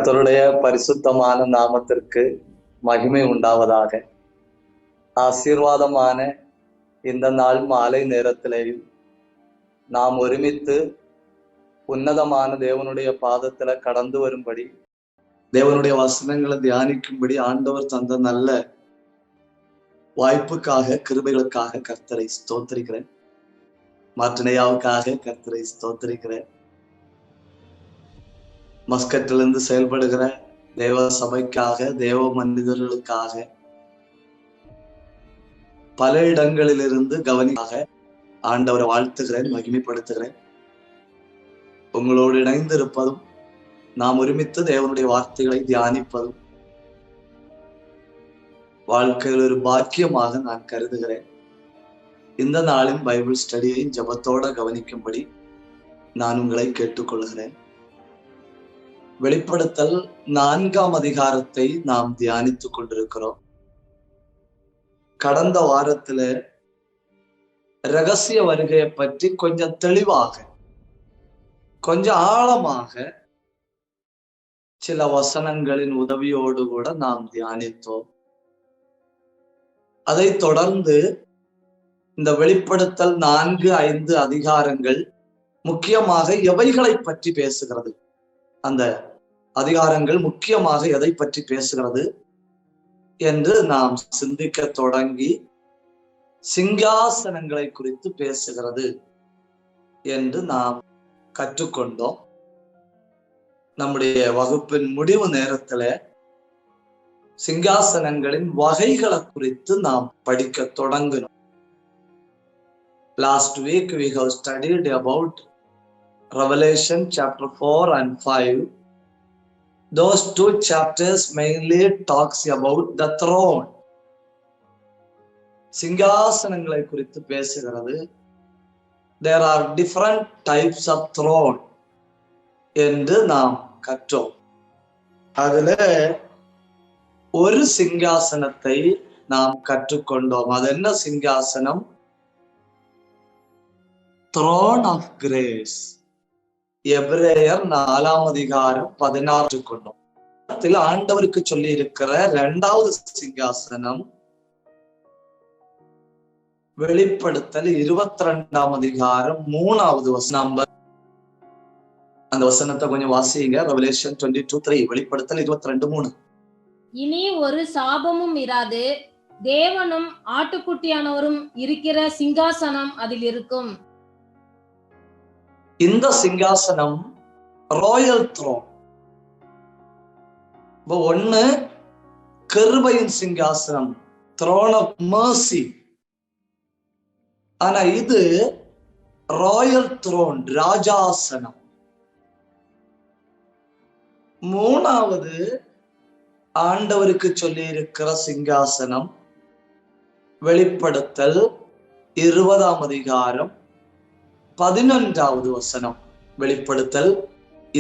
கர்த்தருடைய பரிசுத்தமான நாமத்திற்கு மகிமை உண்டாவதாக. ஆசீர்வாதமான இந்த நாள் மாலை நேரத்திலேயும் நாம் ஒருமித்து உன்னதமான தேவனுடைய பாதத்துல கடந்து வரும்படி, தேவனுடைய வசனங்களை தியானிக்கும்படி ஆண்டவர் தந்த நல்ல வாய்ப்புக்காக, கிருபைகளுக்காக கர்த்தரை ஸ்தோத்திரிக்கிறேன். மாற்றனையாவுக்காக கர்த்தரை ஸ்தோத்திரிக்கிறேன். மஸ்கட்டிலிருந்து செயல்படுகிற தேவ சபைக்காக, தேவ மனிதர்களுக்காக, பல இடங்களிலிருந்து கவனிக்காக ஆண்டவரை வாழ்த்துகிறேன், மகிமைப்படுத்துகிறேன். உங்களோடு இணைந்து இருப்பதும், நாம் ஒருமித்து தேவனுடைய வார்த்தைகளை தியானிப்பதும் வாழ்க்கையில் ஒரு பாக்கியமாக நான் கருதுகிறேன். இந்த நாளின் பைபிள் ஸ்டடியை ஜெபத்தோட கவனிக்கும்படி நான் உங்களை கேட்டுக்கொள்கிறேன். வெளிப்படுத்தல் 4ஆம் அதிகாரத்தை நாம் தியானித்துக் கொண்டிருக்கிறோம். கடந்த வாரத்துல ரகசிய வருகையை பற்றி கொஞ்சம் தெளிவாக, கொஞ்சம் ஆழமாக சில வசனங்களின் உதவியோடு கூட நாம் தியானித்தோம். அதை தொடர்ந்து இந்த வெளிப்படுத்தல் 4-5 அதிகாரங்கள் முக்கியமாக எவைகளை பற்றி பேசுகிறது, அந்த அதிகாரங்கள் முக்கியமாக எதை பற்றி பேசுகிறது என்று நாம் சிந்திக்க தொடங்கி, சிங்காசனங்களை குறித்து பேசுகிறது என்று நாம் கற்றுக்கொண்டோம். நம்முடைய வகுப்பின் முடிவு நேரத்துல சிங்காசனங்களின் வகைகளை குறித்து நாம் படிக்க தொடங்கினோம். Last week we have studied about Revelation chapter 4 and 5. Those two chapters mainly talks about the throne. சிங்காசனங்களை குறித்து பேசுகிறது. There are different types of throne என்று நாம் கற்றோம். அதுல ஒரு சிங்காசனத்தை நாம் கற்றுக்கொண்டோம். அது என்ன சிங்காசனம்? Throne of Grace. எபிரேயர் 4ஆம் அதிகாரம் 16 கொண்டோம். ஆண்டவருக்கு சொல்லி இருக்கிற 2வது சிங்காசனம் வெளிப்படுத்தல் 22ஆம் அதிகாரம் 3வது வசனம். அந்த வசனத்தை கொஞ்சம் வாசிங்க. Revelation 22:3, வெளிப்படுத்தல் 22:3. இனி ஒரு சாபமும் இராது, தேவனும் ஆட்டுக்குட்டியானவரும் இருக்கிற சிங்காசனம் அதில் இருக்கும். இந்த சிங்காசனம் ராயல் த்ரோன். ஒண்ணு கிருபையின் சிங்காசனம், த்ரோன் ஆஃப் மர்சி. ஆனா இது ராயல் த்ரோன், ராஜாசனம். 3வது ஆண்டவருக்கு சொல்லி இருக்கிற சிங்காசனம் வெளிப்படுத்தல் 20ஆம் அதிகாரம் 11வது வசனம். வெளிப்படுத்தல்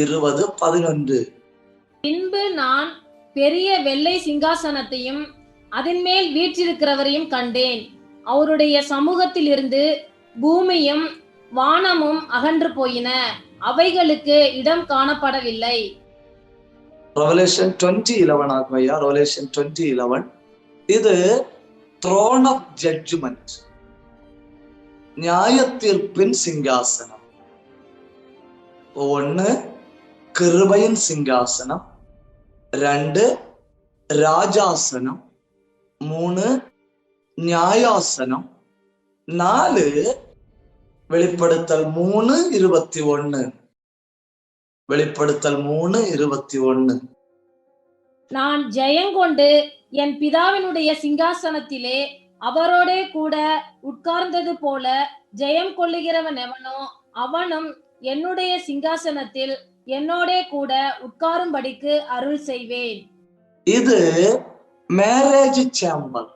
20:11. பின்பு நான் பெரிய வெள்ளை சிங்காசனத்தையும் அதன் மேல் வீற்றிருக்கிறவரையும் கண்டேன். அவருடைய சமூகத்தில் இருந்து பூமியும் வானமும் அகன்று போயின, அவைகளுக்கு இடம் காணப்படவில்லை. Revelation 20:11 ஆகுமையா. Revelation 20:11. இது throne of judgment, நியாய தீர்ப்பின் சிங்காசனம். 1 கிருபையின் சிங்காசனம், 2 ராஜாசனம், 3 நியாயாசனம், 4 வெளிப்படுத்தல் 3:21. வெளிப்படுத்தல் 3:21. நான் ஜெயங்கொண்டு என் பிதாவினுடைய சிங்காசனத்திலே அவரோடே கூட உட்கார்ந்தது போல ஜெயம் கொள்ளுகிறவன் எவனோ அவனும் என்னுடைய சிங்காசனத்தில் என்னோடே கூட உட்காரும்படிக்கு அருள் செய்வேன். இது மேரேஜ் சேம்பர்.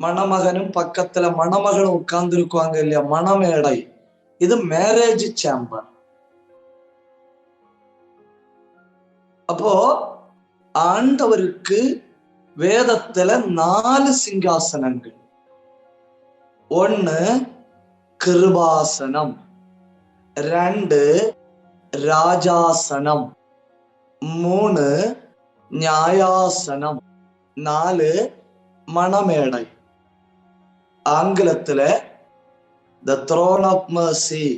மணமகனும் பக்கத்துல மணமகளும் உட்கார்ந்து இருக்குவாங்க இல்லையா, மணமேடை. இது மேரேஜ் சேம்பர். அப்போ ஆண்டவருக்கு வேதத்துல 4 சிங்காசனங்கள். 1 கிருபாசனம், 2 ராஜாசனம், 3 நியாயாசனம், 4 மணமேடை. ஆங்கிலத்துல the throne of mercy,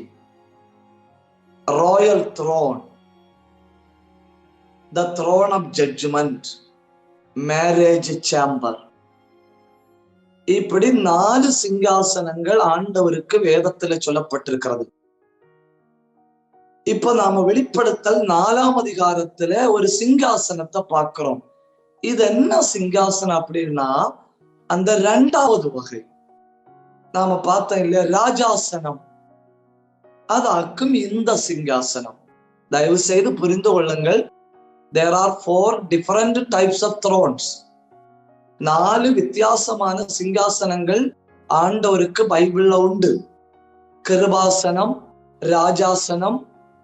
royal throne, the throne of judgment, marriage chamber. இப்படி 4 சிங்காசனங்கள் ஆண்டவருக்கு வேதத்துல சொல்லப்பட்டிருக்கிறது. இப்ப நாம வெளிப்படுத்தல் 4ஆம் அதிகாரத்துல ஒரு சிங்காசனத்தை பார்க்கிறோம். இது என்ன சிங்காசனம் அப்படின்னா அந்த 2வது வகை நாம பார்த்தோம் இல்லையா, ராஜாசனம். அதாக்கும் இந்த சிங்காசனம். தயவு செய்து புரிந்து கொள்ளுங்கள். there are 4 different types of thrones. 4 வித்தியாசமான சிங்காசனங்கள் ஆண்டவருக்கு பைபிள்ல உண்டு. கிருபாசனம், ராஜாசனம்,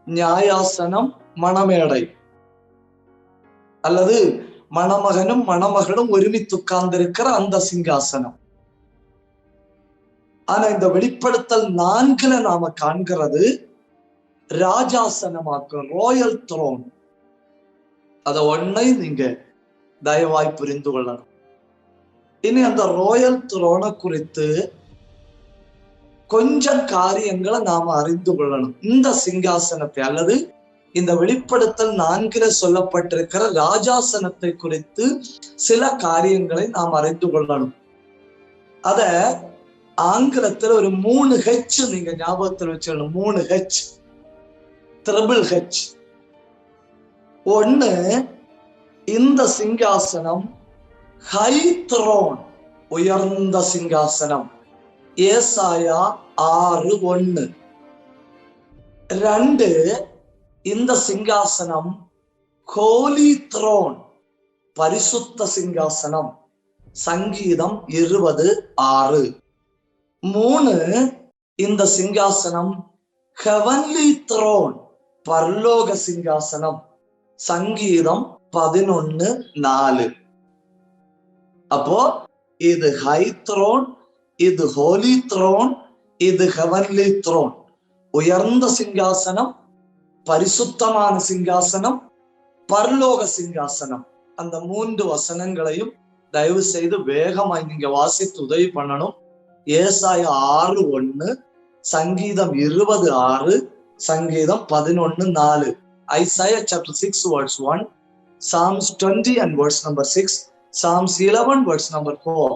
நியாயாசனம், மணமேடை. அல்லது மணமகனும் மணமகளும் ஒருமித்து உட்கார்ந்திருக்கிற அந்த சிங்காசனம். ஆனா இந்த வெளிப்படுத்தல் 4ல நாம காண்கிறது ராஜாசனமாக்கும், ராயல் த்ரோன். அத ஒன்னை நீங்க தயவாய் புரிந்து கொள்ளணும். இனி அந்த ராயல் த்ரோனை குறித்து கொஞ்சம் காரியங்களை நாம அறிந்து கொள்ளணும். இந்த சிங்காசனத்தை அல்லது இந்த வெளிப்படுத்தல் 4ல சொல்லப்பட்டிருக்கிற ராஜாசனத்தை குறித்து சில காரியங்களை நாம் அறிந்து கொள்ளணும். அத ஆங்கிலத்துல ஒரு 3H நீங்க ஞாபகத்தில் வச்சுக்கணும். 3H, triple H. 1, இந்த சிங்காசனம் ஹை த்ரோன், உயர்ந்த சிங்காசனம். ஏசாயா 6:1. 2, இந்த சிங்காசனம் ஹோலி த்ரோன், பரிசுத்த சிங்காசனம். சங்கீதம் 20:6. 3, இந்த சிங்காசனம் ஹெவன்லி த்ரோன், பரலோக சிங்காசனம். சங்கீதம் 11:4. அப்போ இது ஹை த்ரோன், இது ஹோலி த்ரோன், இது ஹெவன்லி த்ரோன். உயர்ந்த சிங்காசனம், பரிசுத்தமான சிங்காசனம், பரலோக சிங்காசனம். அந்த 3 வசனங்களையும் தயவு செய்து வேகமாய் நீங்க வாசித்து உதவி பண்ணணும். ஏசாயா 6:1, சங்கீதம் 20:6, சங்கீதம் 11:4. Isaiah chapter 6 verse 1, Psalms 20 and verse number 6, Psalms 11 verse number 4.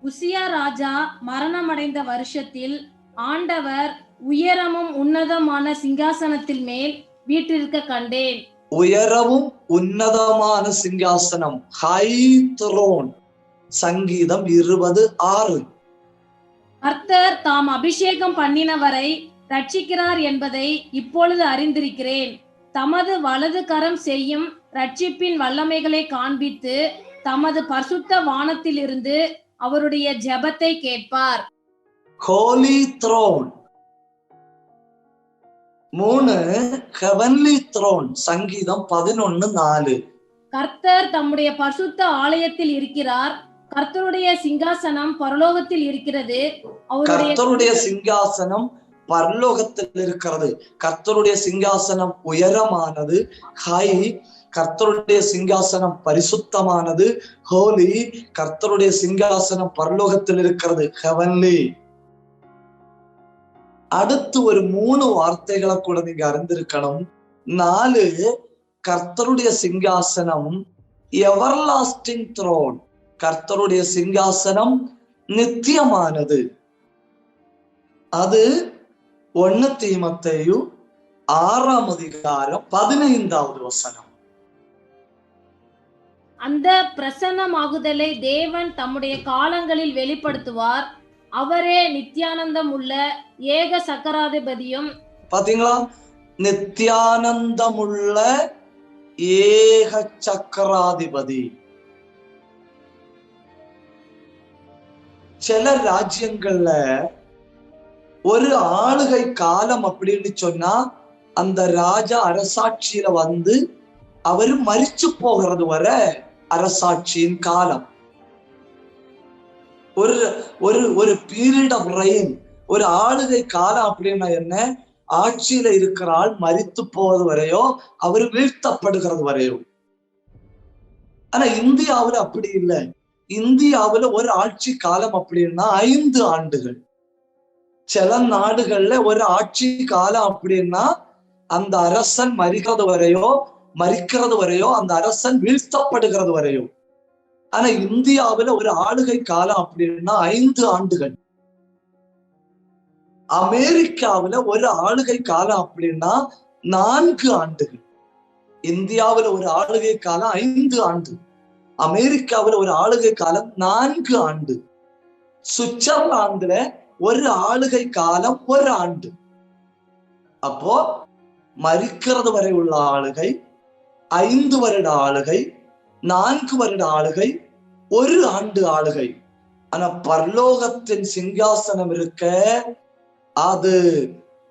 உசியா ராஜா மரணமடைந்த வருஷத்தில் ஆண்டவர் உயரமும் உன்னதமான சிங்காசனத்தில் மேல் வீற்றிருக்க கண்டேன். உயரமும் உன்னதமான சிங்காசனம், ஹை த்ரோன். சங்கீதம் 20:6. கர்த்தர் தாம் அபிஷேகம் பண்ணினவரை ரட்சிக்கிறார் என்பதை இப்பொழுது அறிந்திருக்கிறேன். தமது வலது கரம் செய்யும் ரட்சிப்பின் வல்லமைகளை காண்பித்து தமது பரிசுத்த வானத்திலிருந்து அவருடைய ஜெபத்தை கேட்பார். Holy throne. 3, heavenly throne. சங்கீதம் 11:4. கர்த்தர் தம்முடைய பரிசுத்த ஆலயத்தில் இருக்கிறார். கர்த்தருடைய சிங்காசனம் பரலோகத்தில் இருக்கிறது. கர்த்தருடைய சிங்காசனம் பரலோகத்தில் இருக்கிறது. கர்த்தருடைய சிங்காசனம் உயரமானது, ஹை. கர்த்தருடைய சிங்காசனம் பரிசுத்தமானது, ஹோலி. கர்த்தருடைய சிங்காசனம் பரலோகத்தில் இருக்கிறது, ஹெவன்லி. அடுத்து ஒரு 3 வார்த்தைகளை கூட நீங்க அறிந்திருக்கணும். 4, கர்த்தருடைய சிங்காசனம் எவர்லாஸ்டிங் த்ரோன். கர்த்தருடைய சிங்காசனம் நித்தியமானது. அது 1 தீமோத்தேயு 6ஆம் அதிகாரம் 15வது வசனம். அந்த பிரசன்னமாகுதலை தேவன் தம்முடைய காலங்களில் வெளிப்படுத்துவார். அவரே நித்தியானந்தம் உள்ள ஏக சக்கராதிபதியும். பாத்தீங்களா, நித்தியானந்தமுள்ள ஏக சக்கராதிபதி. சில ராஜ்யங்கள்ல ஒரு ஆளுகை காலம் அப்படின்னு சொன்னா அந்த ராஜா அரசாட்சியில வந்து அவரு மரிச்சு போகிறது வர அரசாட்சியின் காலம். ஒரு ஒரு ஒரு பீரியட் ஆஃப் ரெயின், ஒரு ஆளுகை காலம் அப்படின்னா என்ன? ஆட்சியில இருக்கிற ஆள் மரித்து போவது வரையோ, அவர் வீழ்த்தப்படுகிறது வரையோ. ஆனா இந்தியாவுல அப்படி இல்லை. இந்தியாவுல ஒரு ஆட்சி காலம் அப்படின்னா 5 ஆண்டுகள். சில நாடுகள்ல ஒரு ஆட்சி காலம் அப்படின்னா அந்த அரசன் மரிக்கிறது வரையோ அந்த அரசன் வீழ்த்தப்படுகிறது வரையோ. ஆனா இந்தியாவுல ஒரு ஆளுகை காலம் அப்படின்னா 5 ஆண்டுகள். அமெரிக்காவுல ஒரு ஆளுகை காலம் அப்படின்னா 4 ஆண்டுகள். இந்தியாவுல ஒரு ஆளுகை காலம் 5 ஆண்டு, அமெரிக்காவுல ஒரு ஆளுகை காலம் 4 ஆண்டு, சுவிட்சர்லாந்துல ஒரு ஆளுகை காலம் 1 ஆண்டு. அப்போ மரிக்கிறது வரை உள்ள ஆளுகை 5 வருட ஆளுகை, 4 வருட ஆளுகை, 1 ஆண்டு ஆளுகை. ஆனா பரலோகத்தின் சிங்காசனம் இருக்க, அது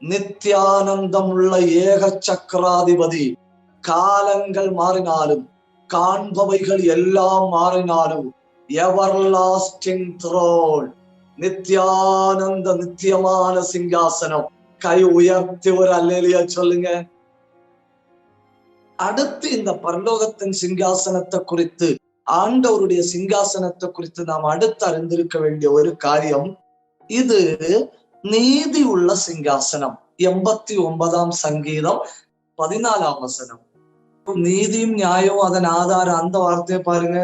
நித்தியானந்தம் உள்ள ஏக சக்கராதிபதி. காலங்கள் மாறினாலும், காண்பவைகள் எல்லாம் மாறினாலும், எவர்லாஸ்டிங் த்ரோன், நித்தியானந்த நித்தியமான சிங்காசனம். கை உயர்த்தி ஒரு அல்லேலியா சொல்லுங்க. அடுத்து இந்த பரலோகத்தின் சிங்காசனத்தை குறித்து, ஆண்டவருடைய சிங்காசனத்தை குறித்து நாம் அடுத்து அறிந்திருக்க வேண்டிய ஒரு காரியம், இது நீதி உள்ள சிங்காசனம். 89ஆம் சங்கீதம் 14ஆம் வசனம். நீதியும் நியாயமும் அதன் ஆதாரம். அந்த வார்த்தையை பாருங்க.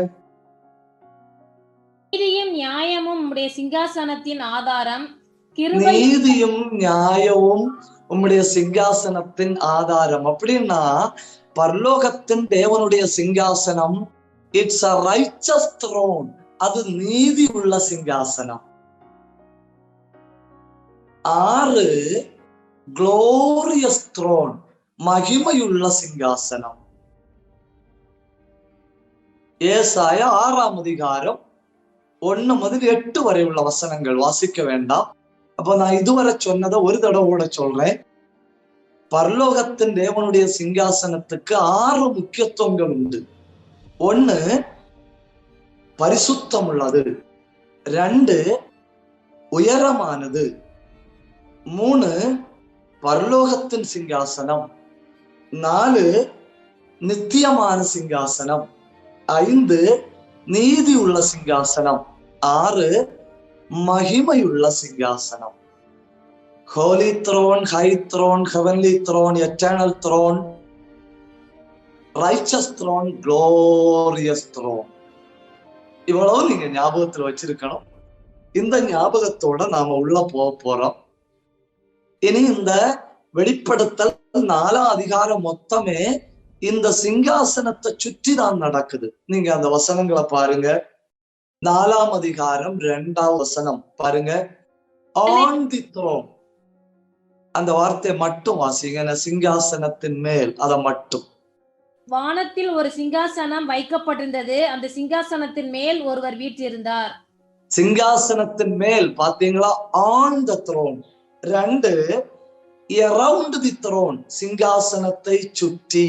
நீதியும் நியாயமும் உம்முடைய சிங்காசனத்தின் ஆதாரம். நீதியும் நியாயமும் உம்முடைய சிங்காசனத்தின் ஆதாரம். அப்படின்னா பரலோகத்தின் தேவனுடைய சிங்காசனம், இட்ஸ் a righteous throne. அது நீதி உள்ள சிங்காசனம். 6 glorious throne, மகிமையுள்ள சிங்காசனம். ஏசாயா 6ஆம் அதிகாரம் 1 முதல் 8 வரை உள்ள வசனங்கள் வாசிக்க வேண்டாம். அப்ப நான் இதுவரை சொன்னதை ஒரு தடவை கூட சொல்றேன். பரலோகத்தின் தேவனுடைய சிங்காசனத்துக்கு 6 முக்கியத்துவங்கள் உண்டு. 1, பரிசுத்தம் உள்ளது. 2, உயரமானது. 3, பரலோகத்தின் சிங்காசனம். 4, நித்தியமான சிங்காசனம். 5, நீதி உள்ள சிங்காசனம். 6, மகிமையுள்ள சிங்காசனம். Holy throne, high throne, heavenly throne, eternal throne, righteous throne, glorious throne. இவ்வளவு நீங்க ஞாபகத்துல வச்சிருக்கணும். இந்த ஞாபகத்தோட நாம உள்ள போறோம். இனி இந்த வெளிப்படுத்தல் 4ஆம் அதிகாரம் மொத்தமே இந்த சிங்காசனத்தை சுற்றி தான் நடக்குது. நீங்க அந்த வசனங்களை பாருங்க. 4ஆம் அதிகாரம் 2ஆம் வசனம் பாருங்க. ஆன் தி த்ரோன், அந்த வார்த்தை மட்டும் வாசிங்க. சிங்காசனத்தின் மேல், அத மட்டும். வானத்தில் ஒரு சிங்காசனம் வைக்கப்பட்டிருந்தது, அந்த சிங்காசனத்தின் மேல் ஒருவர் வீற்றிருந்தார். சிங்காசனத்தின் மேல் பாத்தீங்களா? On the throne. 2, around the throne, சிங்காசனத்தை சுற்றி.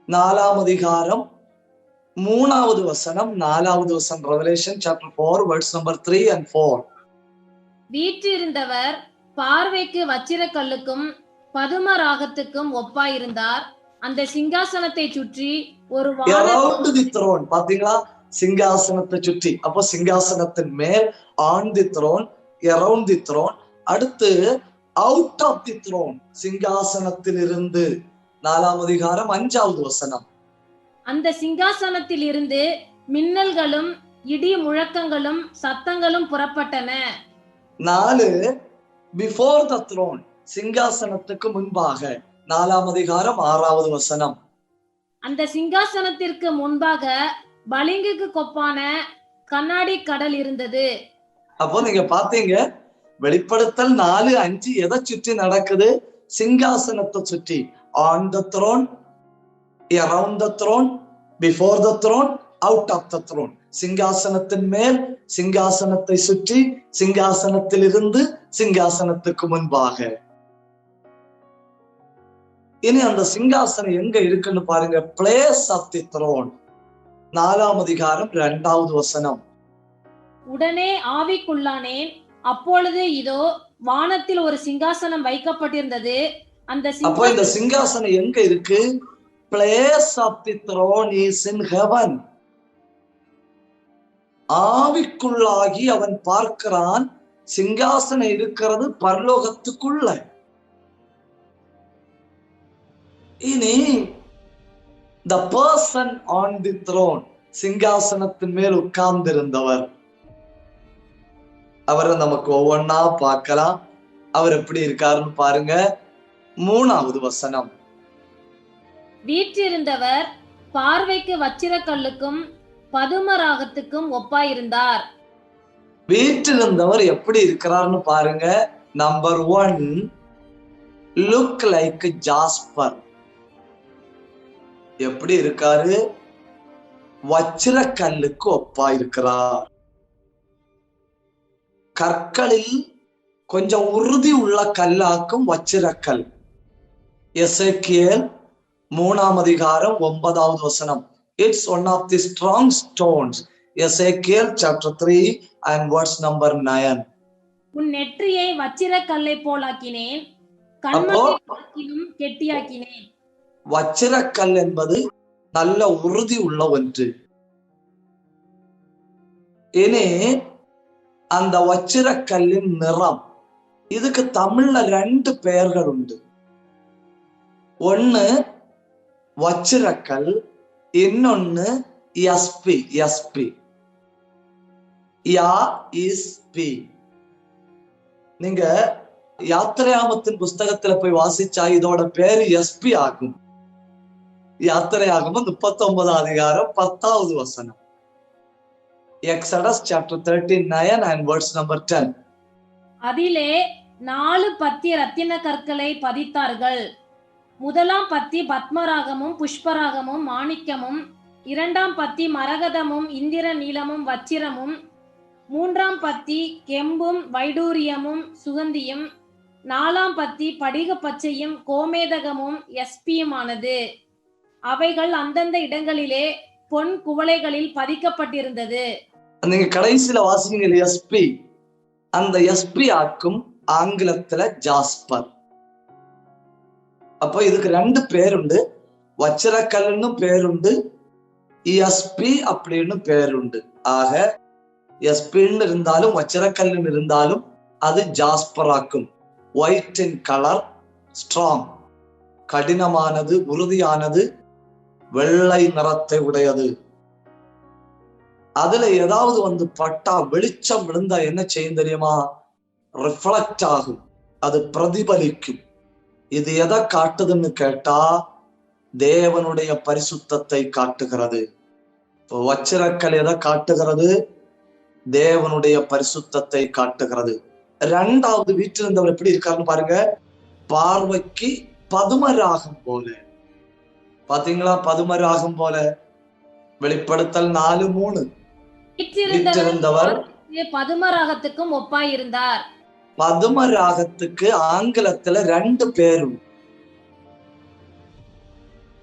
4ஆம் அதிகாரம் 3வது வசனம், 4வது வசனம், Revelation chapter 4 verse number 3 and 4. வீற்றிருந்தவர் பார்வைக்கு வச்சிரக்கல்லுக்கும் பதும ராகத்துக்கும் ஒப்பாயிருந்தார். அந்த சிங்காசனத்தை சுற்றி ஒரு அரவுண்ட் தி த்ரோன். பாத்தீங்களா? சிங்காசனத்தை சுற்றி. அப்போ சிங்காசனத்தின் மேல், on the throne, around the throne. அடுத்து அவுட் ஆஃப் தி த்ரோன், சிங்காசனத்தில் இருந்து. 4ஆம் அதிகாரம் 5வது வசனம். அந்த சிங்காசனத்தில் இருந்து மின்னல்களும் இடி முழக்கங்களும் சத்தங்களும் புறப்பட்டன. 4, பிஃபோர் த த்ரோன், சிங்காசனத்துக்கு முன்பாக. 4ஆம் அதிகாரம் 6வது வசனம். அந்த சிங்காசனத்திற்கு முன்பாக பளிங்குக்கு கொப்பான கண்ணாடி கடல் இருந்தது. அப்போ நீங்க பாத்தீங்க, வெளிப்படுத்தல் 4:5 எதை சுற்றி நடக்குது? சிங்காசனத்தை சுற்றி. On the throne, around the throne, before the throne, out of the throne. சிங்காசனத்தின் மேல், சிங்காசனத்தை சுற்றி, சிங்காசனத்தில் இருந்து, சிங்காசனத்துக்கு முன்பாக. இனி அந்த சிங்காசனம் எங்க இருக்குன்னு பாருங்க. Place of the throne. 4ஆம் அதிகாரம் 2வது வசனம். உடனே ஆவிக்குள்ளானேன். அப்பொழுது இதோ வானத்தில் ஒரு சிங்காசனம் வைக்கப்பட்டிருந்தது. அந்த அப்போ இந்த சிங்காசனம் எங்க இருக்கு? Place of the throne is in heaven. ஆவிக்குள்ளாகி அவன் பார்க்கிறான், சிங்காசனம் இருக்கிறது பரலோகத்துக்குள்ள. இனி the person on the throne, சிங்காசனத்தின் மேல் உட்கார்ந்திருந்தவர், அவரை நமக்கு ஒவ்வொன்னா பார்க்கலாம். அவர் எப்படி இருக்காருன்னு பாருங்க. 3வது வசனம். வீற்றிருந்தவர் பார்வைக்கு வச்சிரக்கல்லுக்கும் பதுமராகத்துக்கும் ஒப்பாயிருந்தார். வீற்றிருந்தவர் எப்படி இருக்கிறார்னு பாருங்க. Number 1, look like jasper. எப்படி இருக்காரு? வச்சிரக்கல்லுக்கு ஒப்பா இருக்கிறார். கற்களில் கொஞ்சம் உறுதி உள்ள கல்லாக்கும் வச்சிரக்கல். எசேக்கியேல் 3ஆம் அதிகாரம் 9வது வசனம். It's one of the strong stones. Ezekiel chapter 3 and verse number 9. உன் நெற்றியை வச்சிரக்கல்லை போலாக்கினேன், கண்மலையும் கெட்டியாக்கினேன். வச்சிரக்கல் என்பது நல்ல உறுதி உள்ள ஒன்று. இனி அந்த வச்சிரக்கல்லின் நிறம், இதுக்கு தமிழ்ல 2 பெயர்கள் உண்டு. ஒன்னு வச்சிரக்கல், இன்னொன்னு எஸ்பி. எஸ்பி யா இஸ் பி. நீங்க யாத்திரையாகமத்தின் புஸ்தகத்துல போய் வாசிச்சா இதோட பேரு எஸ்பி ஆகும். யாத்திரையாகமம் 39ஆம் அதிகாரம் 10வது வசனம். Exodus chapter 39 and verse number 10. அதிலே 4 பத்தி ரத்தின கற்களை பதித்தார்கள். முதலாம் பத்தி பத்மராகமும் புஷ்பராகமும் மாணிக்கமும், 2ஆம் பத்தி மரகதமும் இந்திர நீலமும் வச்சிரமும், 3ஆம் பத்தி கெம்பும் வைடூரியமும் சுகந்தியும், 4ஆம் பத்தி படிக பச்சையும் கோமேதகமும் எஸ்பியுமானது. அவைகள் அந்தந்த இடங்களிலே பொன் குவளைகளில் பதிக்கப்பட்டிருந்தது. நீங்க கடைசியில வாசிங்க எஸ்பி. அந்த எஸ்பி ஆக்கும் ஆங்கிலத்துல ஜாஸ்பர். அப்போ இதுக்கு 2 பேருண்டு. வச்சிரக்கல்னு பேருண்டு, எஸ்பி அப்படின்னு பேருண்டு. ஆக எஸ்பின்னு இருந்தாலும் வச்சிரக்கல்னு இருந்தாலும் அது ஜாஸ்பர் ஆக்கும். ஒயிட் இன் கலர், ஸ்ட்ராங், கடினமானது, உறுதியானது, வெள்ளை நிறத்தை உடையது. அதுல ஏதாவது வந்து பட்டா, வெளிச்சம் விழுந்தா என்ன செய்யும் தெரியுமா? ரிஃப்ளெக்ட் ஆகும், அது பிரதிபலிக்கும். இது எதை காட்டுதுன்னு கேட்டா தேவனுடைய பரிசுத்தத்தை காட்டுகிறது. வச்சிரக்கல் எதை காட்டுகிறது? தேவனுடைய பரிசுத்தத்தை காட்டுகிறது. 2வது வீற்றிருந்தவர் எப்படி இருக்காருன்னு பாருங்க. பார்வைக்கு பதுமராகம் போல. பாத்தீங்களா? பதுமராகம் போல. வெளிப்படுத்தல் 4:3. வீற்றிருந்தவர் பதுமராகத்துக்கும் ஒப்பாயிருந்தார். பதுமராகத்துக்கு ஆங்கிலத்துல 2 பேரும்.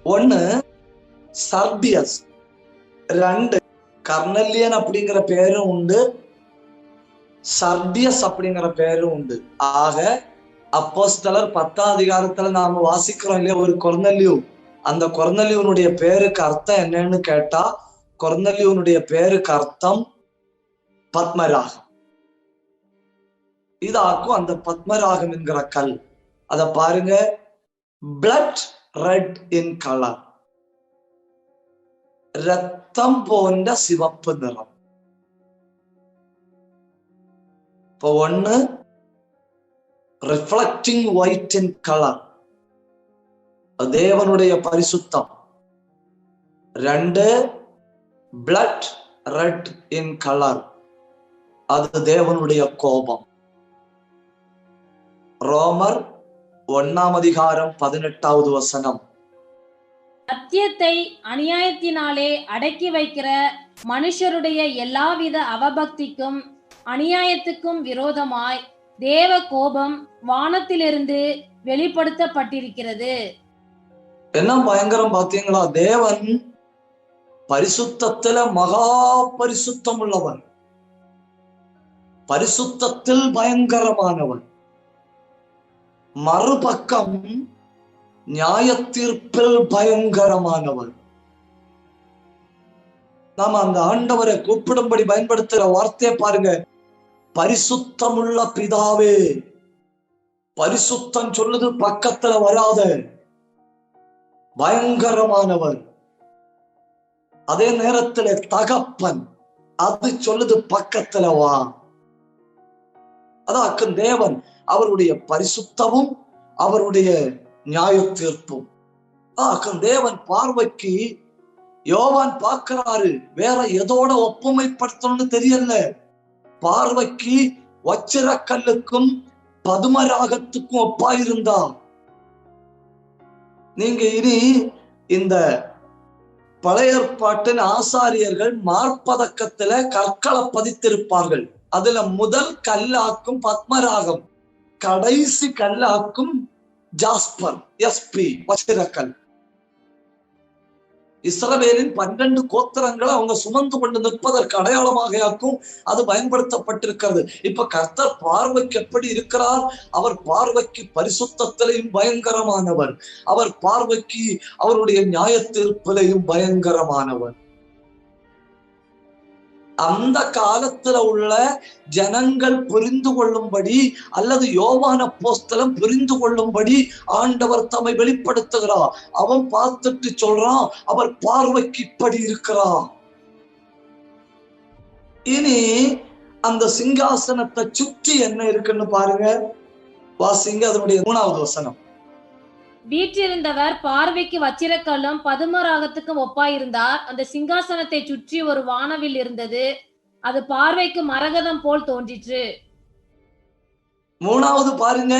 ஒன்னு சர்டியஸ், 2 கர்னலியன் அப்படிங்கிற பேரும் உண்டு, சர்டியஸ் அப்படிங்கிற பேரும் உண்டு. ஆக அப்போஸ்தலர் 10ஆம் அதிகாரத்துல நாம வாசிக்கிறோம் இல்லையா, ஒரு கொர்நெலியு. அந்த கொர்நெலியுனுடைய பேருக்கு அர்த்தம் என்னன்னு கேட்டா, கொர்நெலியுனுடைய பேருக்கு அர்த்தம் பத்மராகம். இதாக்கும் அந்த பத்மராகம் என்கிற கல். அத பாருங்க, பிளட் ரெட் இன் கலர், ரத்தம் போன்ற சிவப்பு நிறம். இப்போ ஒன்னு ரிஃப்ளெக்டிங் ஒயிட் இன் கலர், தேவனுடைய பரிசுத்தம். 2 பிளட் ரெட் இன் கலர், அது தேவனுடைய கோபம். ரோமர் 1ஆம் அதிகாரம் 18வது வசனம். சத்தியத்தை அநியாயத்தினாலே அடக்கி வைக்கிற மனுஷருடைய எல்லாவித அவபக்திக்கும் அநியாயத்துக்கும் விரோதமாய் தேவ கோபம் வானத்திலிருந்து வெளிப்படுத்தப்பட்டிருக்கிறது. என்ன பயங்கரம் பாத்தீங்களா? தேவன் பரிசுத்தத்துல மகா பரிசுத்தம் உள்ளவன், பரிசுத்தத்தில் பயங்கரமானவன். மறுபக்கம் நியாய தீர்ப்பில் பயங்கரமானவர். நாம அந்த ஆண்டவரை கூப்பிடும்படி பயன்படுத்துற வார்த்தையை பாருங்க, பரிசுத்தமுள்ள பிதாவே. பரிசுத்தம் சொல்லுது பக்கத்துல வராத, பயங்கரமானவர். அதே நேரத்துல தகப்பன், அது சொல்லுது பக்கத்துல வா. அதான் தேவன் அவருடைய பரிசுத்தமும் அவருடைய நியாய தீர்ப்பும். தேவன் பார்வைக்கு யோவான் பார்க்கிறாரு, வேற எதோட ஒப்புமைப்படுத்தணும்னு தெரியல. பார்வைக்கு வச்சிரக்கல்லுக்கும் பதுமராகத்துக்கும் ஒப்பா இருந்தா. நீங்க இனி இந்த பழைய ஏற்பாட்டின் ஆசாரியர்கள் மார்பதக்கத்துல கற்களை பதித்திருப்பார்கள். அதுல முதல் கல்லாக்கும் பத்மராகம், கடைசி கல்லாக்கும் ஜாஸ்பர், SP வச்சிரக்கல். இஸ்ரவேலின் 12 கோத்திரங்களை அவங்க சுமந்து கொண்டு நிற்பதற்கு அடையாளமாக ஆக்கும் அது பயன்படுத்தப்பட்டிருக்கிறது. இப்ப கர்த்தர் பார்வைக்கு எப்படி இருக்கிறார்? அவர் பார்வைக்கு பரிசுத்தத்திலையும் பயங்கரமானவர், அவர் பார்வைக்கு அவருடைய நியாய தீர்ப்பிலையும் பயங்கரமானவர். அந்த காலத்துல உள்ள ஜனங்கள் புரிந்து கொள்ளும்படி அல்லது யோவான் அப்போஸ்தலன் புரிந்து கொள்ளும்படி ஆண்டவர் தம்மை வெளிப்படுத்துகிறார். அவன் பார்த்துட்டு சொல்றான், அவர் பார்வைக்கு இப்படி இருக்கிறார். இனி அந்த சிங்காசனத்தை சுற்றி என்ன இருக்குன்னு பாருங்க, வாசிங்க அதனுடைய 3வது வசனம். வீற்றிருந்தவர் பார்வைக்கு வச்சிரக்கல்லும் பதுமராகத்துக்கும் ஒப்பாயிருந்தார். அந்த சிங்காசனத்தை சுற்றி ஒரு வானவில் இருந்தது, அது பார்வைக்கு மரகதம் போல் தோன்றிற்று. 3வது பாருங்க,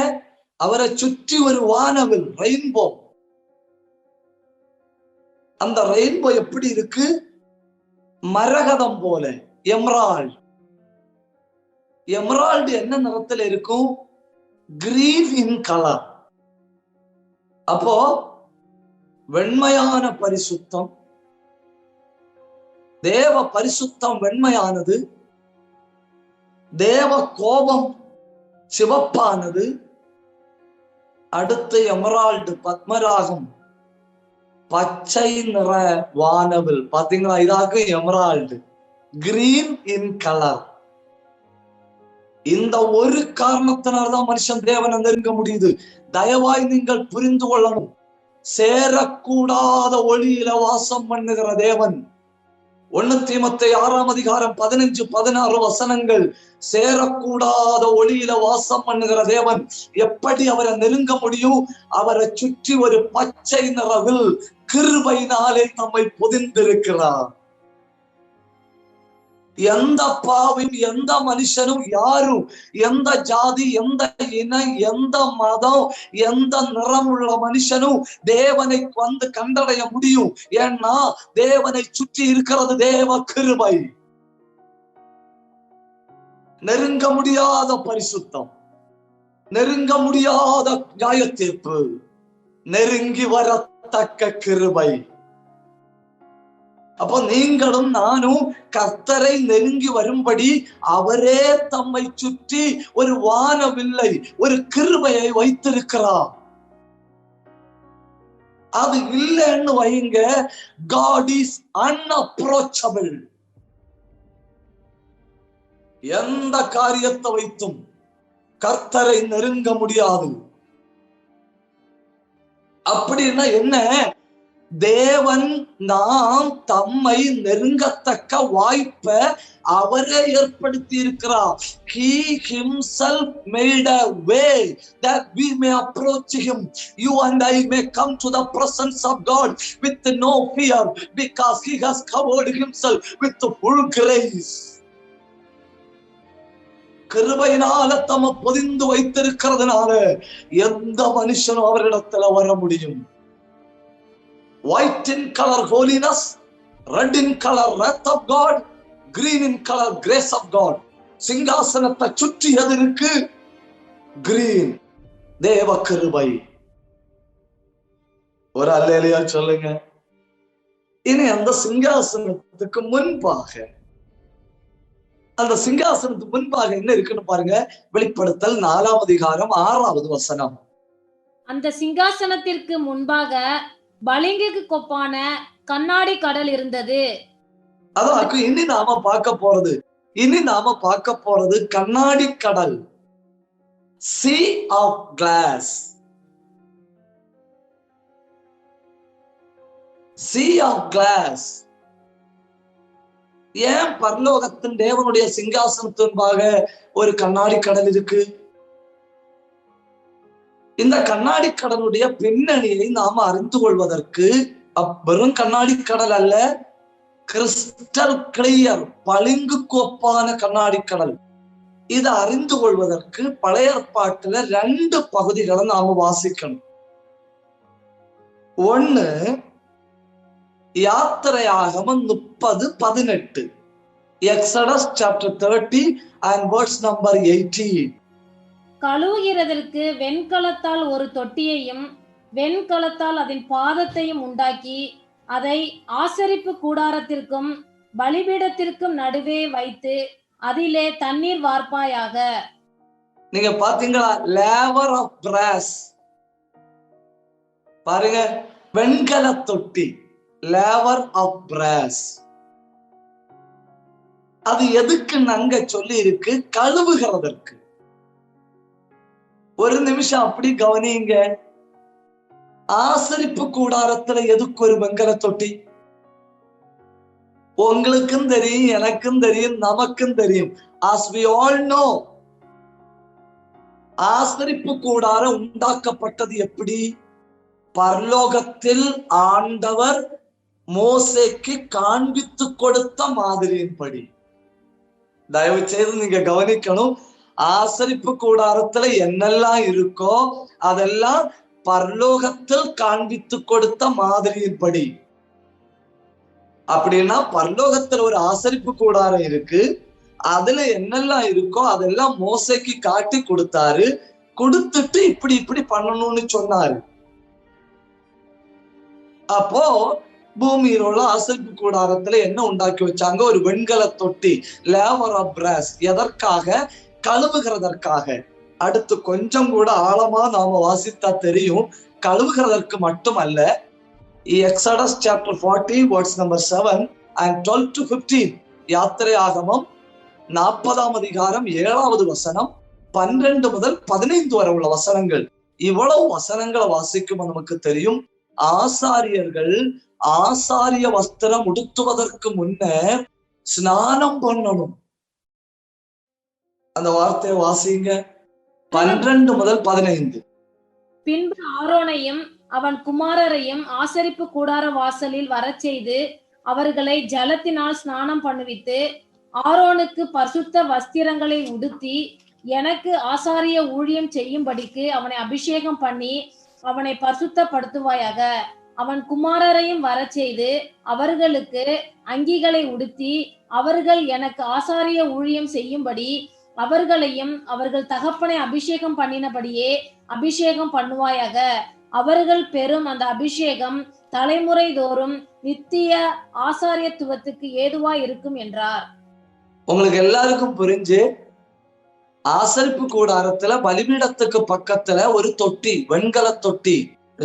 அவரை சுற்றி ஒரு வானவில், ரெயின்போ. அந்த ரெயின்போ எப்படி இருக்கு? மரகதம் போல, எமரால்டு. எமரால்டு என்ன நிறத்துல இருக்கும்? Green in colour. அப்போ வெண்மையான பரிசுத்தம், தேவ பரிசுத்தம் வெண்மையானது, தேவ கோபம் சிவப்பானது, அடுத்து எமரால்டு பத்மராகம் பச்சை நிற வானவில். பாத்தீங்களா, இதாக எமரால்டு, கிரீன் இன் கலர். இந்த ஒரு காரணத்தினால்தான் மனுஷன் தேவனை நெருங்க முடியுது. தயவாய் நீங்கள் புரிந்து கொள்ளணும், சேரக்கூடாத ஒளியில வாசம் பண்ணுகிற தேவன். 1 தீமோத்தேயு 6ஆம் அதிகாரம் 15, 16 வசனங்கள். சேரக்கூடாத ஒளியில வாசம் பண்ணுகிற தேவன். எப்படி அவரை நெருங்க முடியும்? அவரை சுற்றி ஒரு பச்சை நிறவில் கிருபையினாலே நம்மை பொதிந்திருக்கிறார். எந்த பாவியும் எந்த மனுஷனும் யாரும் எந்த ஜாதி எந்த இனம் எந்த மதம் எந்த நிறம் உள்ள மனுஷனும் தேவனை வந்து கண்டடைய முடியும். ஏன்னா தேவனை சுற்றி இருக்கிறது தேவ கிருபை. நெருங்க முடியாத பரிசுத்தம், நெருங்க முடியாத நியாய தீர்ப்பு, நெருங்கி வரத்தக்க கிருபை. அப்போ நீங்களும் நானும் கர்த்தரை நெருங்கி வரும்படி அவரே தம்மை சுற்றி ஒரு வானவில்லை, ஒரு கிருபையை வைத்திருக்கிறார். அது இல்லைன்னு வைங்க, God is unapproachable. எந்த காரியத்தை வைத்தும் கர்த்தரை நெருங்க முடியாது. அப்படின்னா என்ன? தேவன் நாம் தம்மை நெருங்கத்தக்க வாய்ப்பை அவரே ஏற்படுத்தி இருக்கிறார். He himself made a way that we may approach him. You and I may come to the presence of God with no fear because he has covered himself with the full grace. கிருபையினால தம்மை பொதிந்து வைத்திருக்கிறதுனால எந்த மனுஷனும் அவரிடத்துல வர முடியும். White in color holiness, red in color wrath of God, green in color grace of God. சிங்காசனத்தை சுற்றி எது இருக்கு? கிரீன், தேவ கிருபை. ஒரு அல்லேலூயா சொல்லுங்க. இனி அந்த சிங்காசனத்துக்கு முன்பாக, அந்த சிங்காசனத்துக்கு முன்பாக என்ன இருக்குன்னு பாருங்க. வெளிப்படுத்தல் 4ஆம் அதிகாரம் 6வது வசனம். அந்த சிங்காசனத்திற்கு முன்பாக பளிங்குக்கு கொப்பான கண்ணாடி கடல் இருந்தது. அதான் இனி நாம பார்க்க போறது கண்ணாடி கடல், sea of glass. sea of glass. ஏன் பரலோகத்தின் தேவனுடைய சிங்காசனத்தின்பாக ஒரு கண்ணாடி கடல் இருக்கு? இந்த கண்ணாடி கடலுடைய பின்னணியை நாம அறிந்து கொள்வதற்கு வெறும் கண்ணாடி கடல் அல்ல, கிறிஸ்டல் கிளியர், பளிங்கு கோப்பான கண்ணாடி கடல். இதை அறிந்து கொள்வதற்கு பழைய ஏற்பாட்டுல 2 பகுதிகளை நாம வாசிக்கணும். ஒண்ணு யாத்திரையாகமம் 30:18, Exodus chapter 30 and verse number 18. கழுவுகிறதற்கு வெண்கலத்தால் ஒரு தொட்டியையும் வெண்கலத்தால் அதன் பாதத்தையும் உண்டாக்கி அதை ஆசரிப்பு கூடாரத்திற்கும் பலிபீடத்திற்கும் நடுவே வைத்து அதிலே தண்ணீர் வார்ப்பாயாக. நீங்க பாத்தீங்களா? லேவர் ஆஃப் பிராஸ். பாருங்க, வெண்கல தொட்டி, லேவர் ஆஃப் பிராஸ். அது எதுக்கு அங்க சொல்லி இருக்கு? கழுவுகிறதற்கு. ஒரு நிமிஷம் அப்படி கவனிங்க. ஆசரிப்பு கூடாரத்துல எதுக்கு ஒரு வெண்கல தொட்டி? உங்களுக்கும் தெரியும், எனக்கும் தெரியும், நமக்கும் தெரியும். as we all know, ஆசரிப்பு கூடாரம் உண்டாக்கப்பட்டது எப்படி? பரலோகத்தில் ஆண்டவர் மோசேக்கு காண்பித்து கொடுத்த மாதிரியின்படி. தயவு செய்து நீங்க கவனிக்கணும். ஆசரிப்பு கூடாரத்துல என்னெல்லாம் இருக்கோ அதெல்லாம் பரலோகத்தில் காண்பித்து கொடுத்த மாதிரியின்படி. அப்படின்னா பரலோகத்துல ஒரு ஆசரிப்பு கூடாரம் இருக்கு, அதுல என்னெல்லாம் இருக்கோ அதெல்லாம் மோசேக்கு காட்டி கொடுத்தாரு. கொடுத்துட்டு இப்படி இப்படி பண்ணணும்னு சொன்னாரு. அப்போ பூமியில் உள்ள ஆசரிப்பு கூடாரத்துல என்ன உண்டாக்கி வச்சாங்க? ஒரு வெண்கல தொட்டி, லேவர் ஆஃப் பிராஸ். எதற்காக? கழுவுகிறதற்காக. அடுத்து கொஞ்சம் கூட ஆழமா நாம வாசித்தா தெரியும், கழுவுகிறதற்கு மட்டுமல்ல. Exodus chapter 40 verse number 7 and 12 to 15, யாத்திரையாகமம் 40ஆம் அதிகாரம் 7வது வசனம் 12 முதல் 15 வரை உள்ள வசனங்கள். இவ்வளவு வசனங்களை வாசிக்கும் நமக்கு தெரியும், ஆசாரியர்கள் ஆசாரிய வஸ்திரம் உடுத்துவதற்கு முன்னர் ஸ்நானம் பண்ணணும். அந்த வார்த்தையை வாசிங்க, 12 முதல் 15. பின்பு ஆரோனையும் அவன் குமாரரையும் ஆசரிப்பு கூடார வாசலில் வரச் செய்து அவர்களை ஜலத்தினால் ஸ்நானம் பண்ணுவித்து, ஆரோனுக்கு பரிசுத்த வஸ்திரங்களை உடுத்தி எனக்கு ஆசாரிய ஊழியம் செய்யும்படிக்கு அவனை அபிஷேகம் பண்ணி அவனை பரிசுத்தப்படுத்துவாயாக. அவன் குமாரரையும் வரச் செய்து அவர்களுக்கு அங்கிகளை உடுத்தி அவர்கள் எனக்கு ஆசாரிய ஊழியம் செய்யும்படி அவர்களையும் அவர்கள் தகப்பனை அபிஷேகம் பண்ணினபடியே அபிஷேகம் பண்ணுவாயாக. அவர்கள் பெறும் அந்த அபிஷேகம் தலைமுறை தோறும் நித்திய ஆசாரியத்துவத்துக்கு ஏதுவாய் இருக்கும் என்றார். உங்களுக்கு எல்லாருக்கும் புரிஞ்சு, ஆசரிப்பு கூடாரத்துல பலிபீடத்துக்கு பக்கத்துல ஒரு தொட்டி, வெண்கல தொட்டி.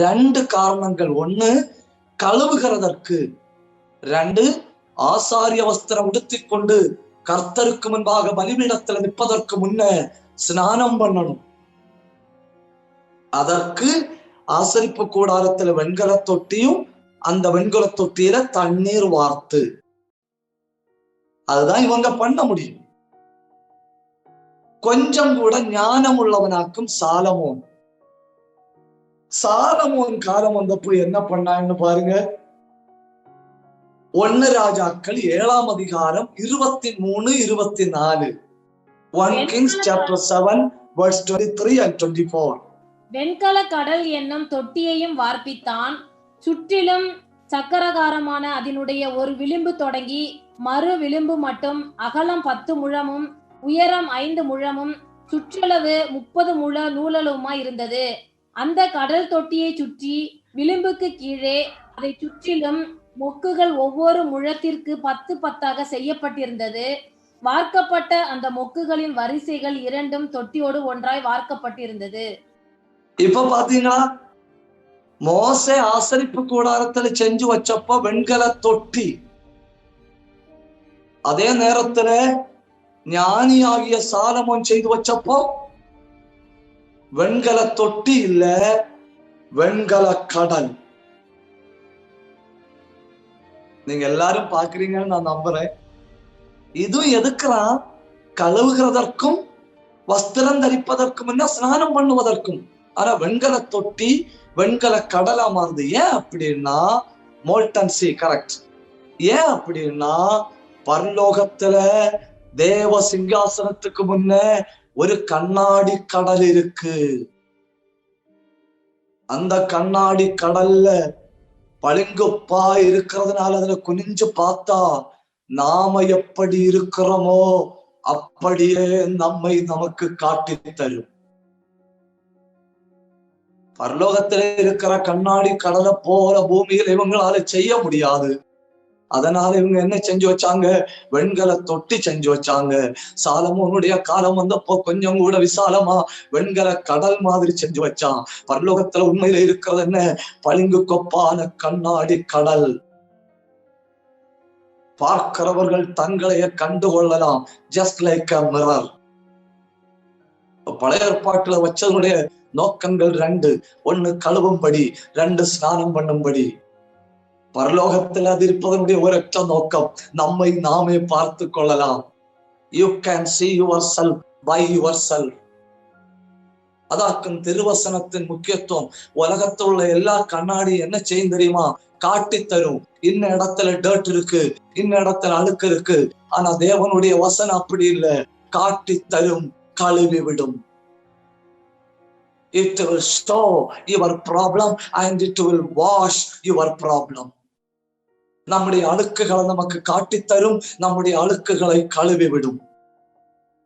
2 காரணங்கள். 1 கழுவுகிறதற்கு, 2 ஆசாரிய வஸ்திரம் உடுத்திக் கொண்டு கர்த்தருக்கு முன்பாக பலிபீடத்துல நிற்பதற்கு முன்ன ஸ்நானம் பண்ணணும். அதற்கு ஆசரிப்பு கூடாரத்துல வெண்கல தொட்டியும் அந்த வெண்கல தொட்டியில தண்ணீர் வார்த்து, அதுதான் இவங்க பண்ண முடியும். கொஞ்சம் கூட ஞானம் உள்ளவனாக்கும் சாலமோன். சாலமோன் காலம் வந்தப்போ என்ன பண்ணாங்கன்னு பாருங்க. 1 ராஜாக்கள் 7ஆம் அதிகாரம் 23, 24. 1 Kings chapter 7 verse 23 and 24. வெண்கல கடல் என்னும் தொட்டியையும் வார்ப்பித்தான். சுற்றிலும் சக்கரகாரமான அதனுடைய ஒரு விளிம்பு தொடங்கி மறு விளிம்பு மட்டும் அகலம் 10 முழமும் உயரம் 5 முழமும் சுற்றளவு 30 முழ நூலளவுமாய் இருந்தது. அந்த கடல் தொட்டியை சுற்றி விளிம்புக்கு கீழே அதை சுற்றிலும் மொக்குகள் ஒவ்வொரு முழத்திற்கு 10 10ஆக செய்யப்பட்டிருந்தது. வார்க்கப்பட்ட அந்த மொக்குகளின் வரிசைகள் 2ம் தொட்டியோடு ஒன்றாய் வார்க்கப்பட்டிருந்தது. இப்ப பாத்தீங்களா, மோசே ஆசரிப்பு கூடாரத்துல செஞ்சு வச்சப்போ வெண்கல தொட்டி, அதே நேரத்துல ஞானியாகிய சாலமோன் செய்து வச்சப்போ வெண்கல தொட்டி இல்ல, வெண்கல கடல். நீங்க எல்லாரும் பாக்குறீங்கன்னு நான் நம்புறேன். இதுவும் எதுக்குறான்? கழுவுகிறதற்கும் வஸ்திரம் தரிப்பதற்கும் என்ன, ஸ்நானம் பண்ணுவதற்கும். ஆனா வெண்கல தொட்டி வெண்கல கடலா மாறுது. ஏன் அப்படின்னா மோல்டன் சி, கரெக்ட். ஏன் அப்படின்னா பரலோகத்துல தேவ சிங்காசனத்துக்கு முன்ன ஒரு கண்ணாடி கடல் இருக்கு. அந்த கண்ணாடி கடல்ல பளிங்குப்பா இருக்கிறதுனால அதுல குனிஞ்சு பார்த்தா நாம எப்படி இருக்கிறோமோ அப்படியே நம்மை நமக்கு காட்டி தரும். பரலோகத்திலே இருக்கிற கண்ணாடி கடலை போல பூமியில் இவங்களால செய்ய முடியாது. அதனால இவங்க என்ன செஞ்சு வச்சாங்க? வெண்கல தொட்டி செஞ்சு வச்சாங்க. சாலமோனுடைய காலம் வந்தப்போ கொஞ்சம் கூட விசாலமா வெண்கல கடல் மாதிரி செஞ்சு வச்சான். பரலோகத்துல உண்மையில இருக்கிறது என்ன? பளிங்கு கொப்பான கண்ணாடி கடல். பார்க்கிறவர்கள் தங்களைய கண்டுகொள்ளலாம். Just like a mirror. பழைய ஏற்பாட்டுல வச்சதனுடைய நோக்கங்கள் ரெண்டு. ஒண்ணு கழுவும்படி, ரெண்டு ஸ்நானம் பண்ணும்படி. பரலோகத்தில் அது இருப்பதனுடைய ஒரற்ற நோக்கம், நம்மை நாமே பார்த்து கொள்ளலாம். You can see yourself by yourself. அதாக்கும் திருவசனத்தின் முக்கியத்துவம். உலகத்தில் உள்ள எல்லா கண்ணாடி என்ன செய்யும் தெரியுமா? காட்டி தரும். இன்ன இடத்துல டர்ட் இருக்கு, இன்ன இடத்துல அழுக்கு இருக்கு. ஆனா தேவனுடைய வசனம் அப்படி இல்லை. காட்டி தரும், கழுவி விடும். It will show your problem and it will wash your problem. நம்முடைய அழுக்குகளை நமக்கு காட்டித்தரும், நம்முடைய அழுக்குகளை கழுவி விடும்.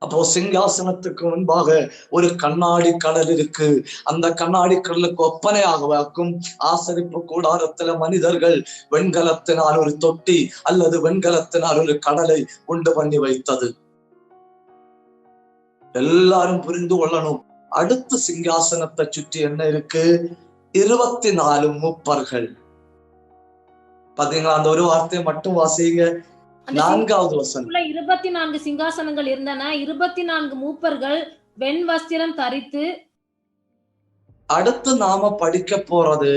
அப்போ சிங்காசனத்துக்கு முன்பாக ஒரு கண்ணாடி கடல் இருக்கு. அந்த கண்ணாடி கடலுக்கு ஒப்பனையாகும் ஆசரிப்பு கூடாரத்துல மனிதர்கள் வெண்கலத்தினால் ஒரு தொட்டி அல்லது வெண்கலத்தினால் ஒரு கடலை உண்டு பண்ணி வைத்தது. எல்லாரும் புரிந்து கொள்ளணும். அடுத்து சிங்காசனத்தை சுற்றி என்ன இருக்கு? 24 மூப்பர்கள். பாத்தீங்களா? அந்த ஒரு வார்த்தையை மட்டும் வாசிங்க. 4வது வசனம். 24 சிங்காசனங்கள் இருந்தன. 24 மூப்பர்கள் வெண் வஸ்திரம் தரித்து. அடுத்து நாம படிக்க போறது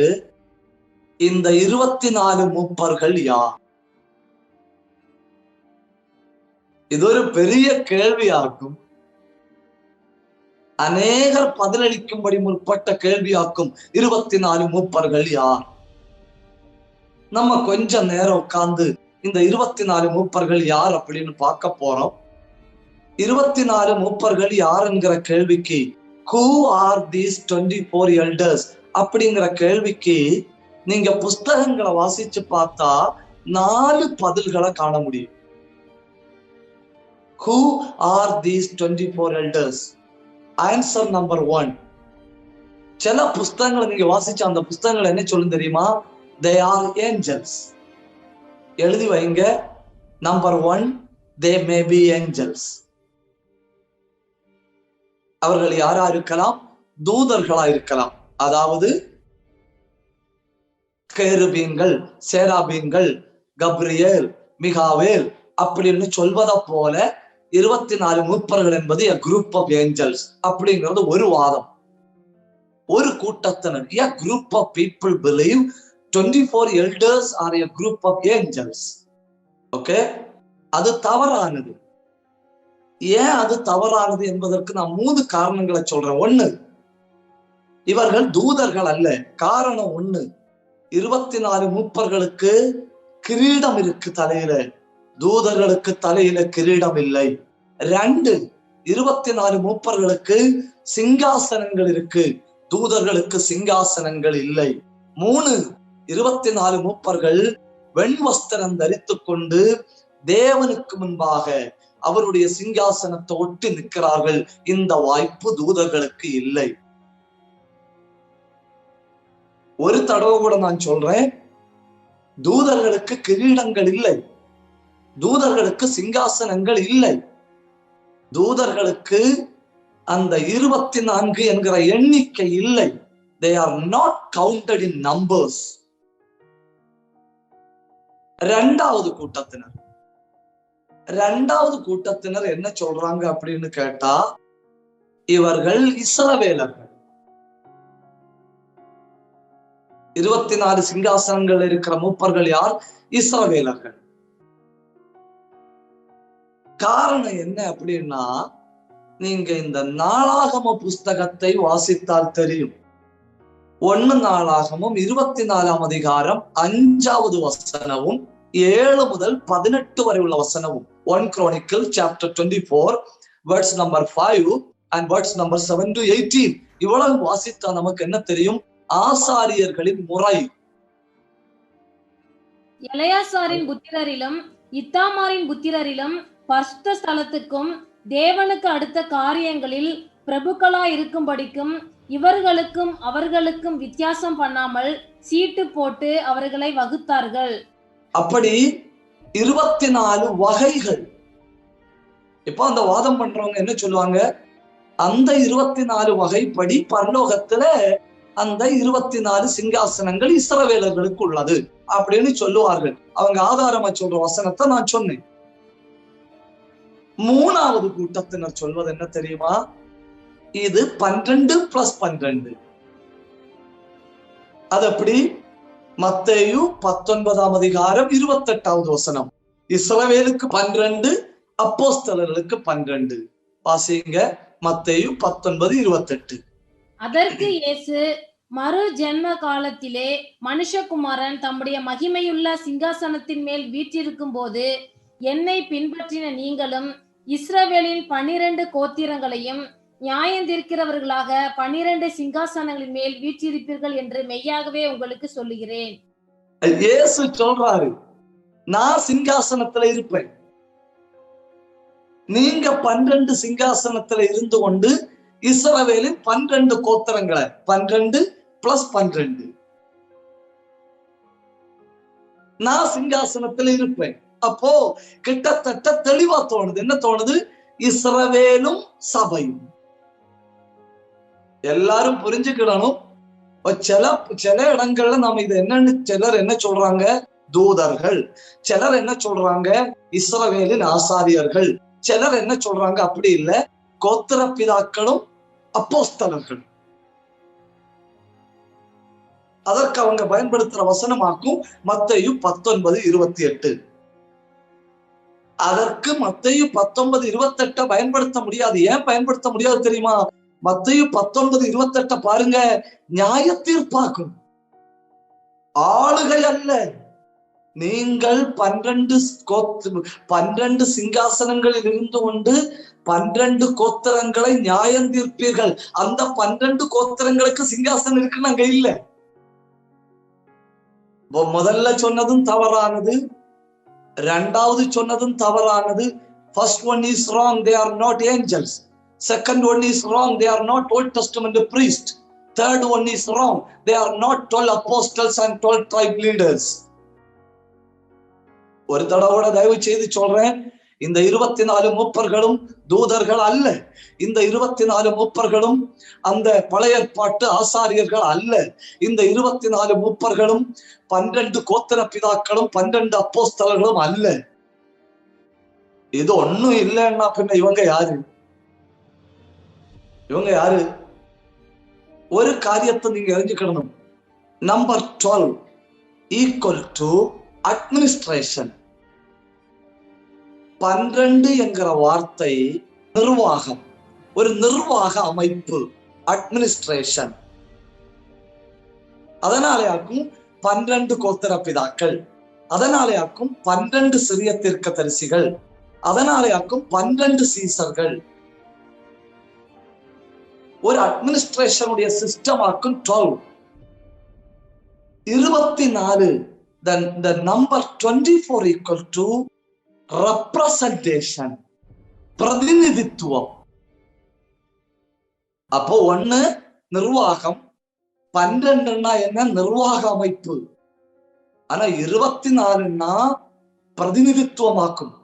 இந்த 24 மூப்பர்கள் யார்? இது ஒரு பெரிய கேள்வியாக்கும். அநேகர் பதிலளிக்கும்படி முற்பட்ட கேள்வியாக்கும். 24 மூப்பர்கள் யார்? நம்ம கொஞ்ச நேரம் உட்கார்ந்து இந்த 24 மூப்பர்கள் யார் அப்படின்னு பார்க்க போறோம். 24 மூப்பர்கள் யார் என்கிற கேள்விக்கு, who are these 24 elders அப்படிங்கிற கேள்விக்கு நீங்க புஸ்தகங்களை வாசிச்சு பார்த்தா 4 பதில்களை காண முடியும். who are these 24 elders? Answer number 1. சில புஸ்தகங்களை நீங்க வாசிச்ச அந்த புஸ்தகங்கள் என்ன சொல்லும் தெரியுமா? they are angels. எழுதி வைங்க. Number 1, they may be angels. அவர்கள் யாரா இருக்கலாம்? தூதர்களா இருக்கலாம். அதாவது கேருபீன்கள், சேராபீன்கள், கப்ரியேல், மிகாவேல் அப்படின்னு சொல்வதை போல 24 மூப்பர்கள் என்பது a group of angels அப்படிங்கிறது ஒரு வாதம். ஒரு கூட்டத்தினர், a group of people believe 24 elders are a group of angels. Okay, அது தவறானது. ஏன் அது தவறானது என்பதற்கு நான் 3 காரணங்களை சொல்றேன். 1, இவர்கள் தூதர்கள் அல்ல. காரணம் 1, 24 மூப்பர்களுக்கு கிரீடம் இருக்கு தலையில, தூதர்களுக்கு தலையில கிரீடம் இல்லை. 2, 24 மூப்பர்களுக்கு சிங்காசனங்கள் இருக்கு, தூதர்களுக்கு சிங்காசனங்கள் இல்லை. 3, 24 மூப்பர்கள் வெண் வஸ்திரம் தரித்து கொண்டு தேவனுக்கு முன்பாக அவருடைய சிங்காசனத்தை ஒட்டி நிற்கிறார்கள். இந்த வாய்ப்பு தூதர்களுக்கு இல்லை. ஒரு தடவை கூட நான் சொல்றேன், தூதர்களுக்கு கிரீடங்கள் இல்லை, தூதர்களுக்கு சிங்காசனங்கள் இல்லை. தூதர்களுக்கு அந்த 24 என்கிற எண்ணிக்கை இல்லை. They are not counted in numbers. இரண்டாவது கூட்டத்தினர் என்ன சொல்றாங்க அப்படின்னு கேட்டா, இவர்கள் இஸ்ரவேலர்கள். 24 சிங்காசனங்கள் இருக்கிற மூப்பர்கள் யார்? இஸ்ரவேலர்கள். காரணம் என்ன அப்படின்னா, நீங்க இந்த நாளாகம புஸ்தகத்தை வாசித்தால் தெரியும். 1 நாளாகமும் 24ஆம் அதிகாரம் 5வது வசனமும் 7 முதல் 18 வரை உள்ள வசனமும், 1 Chronicle chapter 24 verse number 5 and verse number 7 to 18. இவ்வளவு வாசித்தா நமக்கு என்ன தெரியும்? ஆசாரியர்களின் முறை. எலெயாசாரின் புத்திரரிலும் இத்தாமாரின் புத்திரரிலும் பரிசுத்த ஸ்தலத்துக்கும் தேவனுக்கு அடுத்த காரியங்களில் பிரபுக்களா இருக்கும்படிக்கும் இவர்களுக்கும் அவர்களுக்கும் வித்தியாசம் பண்ணாமல் சீட்டு போட்டு அவர்களை வகுத்தார்கள். அப்படி 24 வகைகள். இப்ப அந்த வாதம் பண்றவங்க என்ன சொல்லுவாங்க? அந்த 24 வகைப்படி பரலோகத்துல அந்த 24 சிங்காசனங்கள் இஸ்ரவேலர்களுக்கு உள்ளது அப்படின்னு சொல்லுவார்கள். அவங்க ஆதாரமா சொல்ற வசனத்தை நான் சொன்னேன். 3வது கூட்டத்தினர் சொல்வது என்ன தெரியுமா? இது 12 + 12. அது எப்படி? மத்தேயு 19ஆம் அதிகாரம் 28வது வசனம். இஸ்ரவேலுக்கு 12, அப்போஸ்தலர்களுக்கு 12. வாசிங்க, மத்தேயு 19:28. அதற்கு இயேசு, மறு ஜென்ம காலத்திலே மனுஷகுமாரன் தம்முடைய மகிமையுள்ள சிங்காசனத்தின் மேல் வீற்றிருக்கும் போது என்னை பின்பற்றின நீங்களும் இஸ்ரவேலின் 12 கோத்திரங்களையும் நியாயந்தீர்க்கிறவர்களாக 12 சிங்காசனங்களின் மேல் வீற்றிருப்பீர்கள் என்று மெய்யாகவே உங்களுக்கு சொல்லுகிறேன். இயேசு சொல்றாரு, நான் சிங்காசனத்துல இருப்பேன். நீங்க 12 சிங்காசனத்துல இருந்து கொண்டு இஸ்ரவேலின் 12 கோத்திரங்களை, 12 + 12, நான் சிங்காசனத்துல இருப்பேன். அப்போ கிட்டத்தட்ட தெளிவா தோணுது. என்ன தோணுது? இஸ்ரவேலும் சபையும். எல்லாரும் புரிஞ்சுக்கிடணும். சில இடங்கள்ல நாம இது என்னன்னு, சிலர் என்ன சொல்றாங்க? தூதர்கள். சிலர் என்ன சொல்றாங்க? இஸ்ரவேலின் ஆசாரியர்கள். சிலர் என்ன சொல்றாங்க? அப்படி இல்ல, கோத்திர பிதாக்களும் அப்போஸ்தலர்கள். அதற்கு அவங்க பயன்படுத்துற வசனமாக்கும் மத்தேயு 19:28. அதற்கு மத்தேயு 19:28 பயன்படுத்த முடியாது. ஏன் பயன்படுத்த முடியாது தெரியுமா? மத்தேயு 19:28 பாருங்க, நியாய தீர்ப்பாக்கும், ஆளுகை அல்ல. நீங்கள் 12 சிங்காசனங்களில் இருந்து கொண்டு 12 கோத்திரங்களை நியாயம் தீர்ப்பீர்கள். அந்த 12 கோத்திரங்களுக்கு சிங்காசனம் இருக்குன்னு அங்க இல்ல. முதல்ல சொன்னதும் தவறானது, இரண்டாவது சொன்னதும் தவறானது. First one is wrong, they are not angels. Second one is wrong, they are not Old Testament priests. Third one is wrong, they are not 12 apostles and 12 tribe leaders. ஒரு தடவோட தயவு செய்து சொல்றேன், இந்த 24 மூப்பர்களும் தூதர்கள் அல்ல. இந்த 24 மூப்பர்களும் அந்த பழைய ஏற்பாட்டு ஆசாரியர்கள் அல்ல. இந்த 24 மூப்பர்களும் 12 கோத்திர பிதாக்களும் 12 அப்போஸ்தலர்களும் அல்ல. இது ஒண்ணும் இல்லைன்னா பின்ன இவங்க யாரு? இவங்க யாரு? ஒரு காரியத்தை நீங்க அறிஞ்சுக்கணும். Number 12 equal to administration. 12 என்கிற வார்த்தை நிர்வாகம், ஒரு நிர்வாக அமைப்பு, அட்மினிஸ்ட்ரேஷன். அதனாலேயாக்கும் 12 கோத்திர பிதாக்கள், அதனாலேயாக்கும் 12 சிறிய தீர்க்கதரிசிகள், அதனாலேயாக்கும் 12 சீசர்கள். ஒரு அட்மினிஸ்ட்ரேஷனுடைய சிஸ்டம் ஆக்கும் 12. 24 the number 24 equal to representation, பிரதிநிதித்துவம். அப்போ 1 நிர்வாகம், 12ன்னா என்ன? நிர்வாக அமைப்பு. ஆனா 24ன்னா பிரதிநிதித்துவமாக்கும்.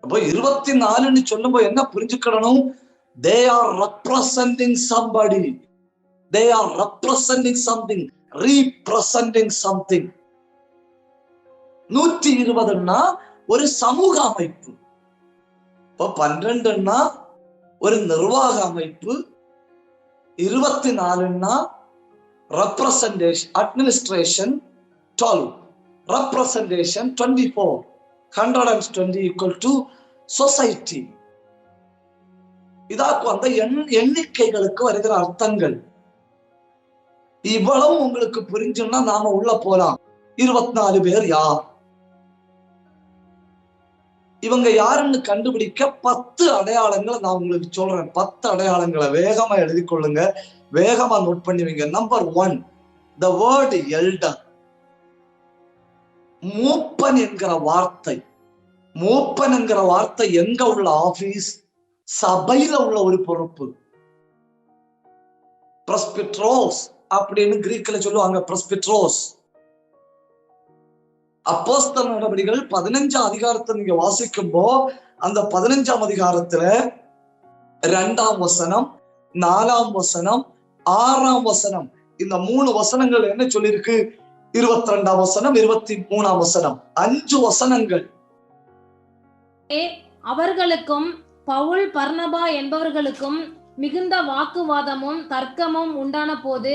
அப்போ 24ன்னு சொல்லும்போது என்ன புரிஞ்சுக்கணும்? They are representing somebody. They are representing something, representing something. 120ன்னா ஒரு சமூக அமைப்பு. இப்போ 12ன்னா ஒரு நிர்வாக அமைப்பு, 24ன்னா representation, administration 12, representation 24, 120 equal to society. இதாக்கு அந்த எண்ணிக்கைகளுக்கு வருகிற அர்த்தங்கள். இவ்வளவு உங்களுக்கு புரிஞ்சுன்னா நாம உள்ள போலாம். 24 பேர் யார்? இவங்க யாருன்னு கண்டுபிடிக்க 10 அடையாளங்களை நான் உங்களுக்கு சொல்றேன். 10 அடையாளங்களை வேகமா எழுதி கொள்ளுங்க, வேகமா நோட் பண்ணுவீங்க. Number 1, the word elder. மூப்பன் என்கிற வார்த்தை, மூப்பன் என்கிற வார்த்தை எங்க உள்ள ஆபீஸ்? சபையில உள்ள ஒரு பொறுப்பு. பிரஸ்பிட்ரோஸ் அப்படின்னு கிரீக்ல சொல்லுவாங்க. பிரஸ்பிட்ரோஸ். அப்போஸ்தலர் நடவடிக்கைகள் 15ஆம் அதிகாரத்தை நீங்க வாசிக்கும்போ அந்த 15ஆம் அதிகாரத்துல 2ஆம் வசனம், 4ஆம் வசனம், 6ஆம் வசனம், இந்த 3 வசனங்கள் என்ன சொல்லிருக்கு? 22ஆம் வசனம், 23ஆம் வசனம், 5 வசனங்கள். அவர்களுக்கும் பவுல் பர்னபா என்பவர்களுக்கும் மிகுந்த வாக்குவாதமும் தர்க்கமும் உண்டான போது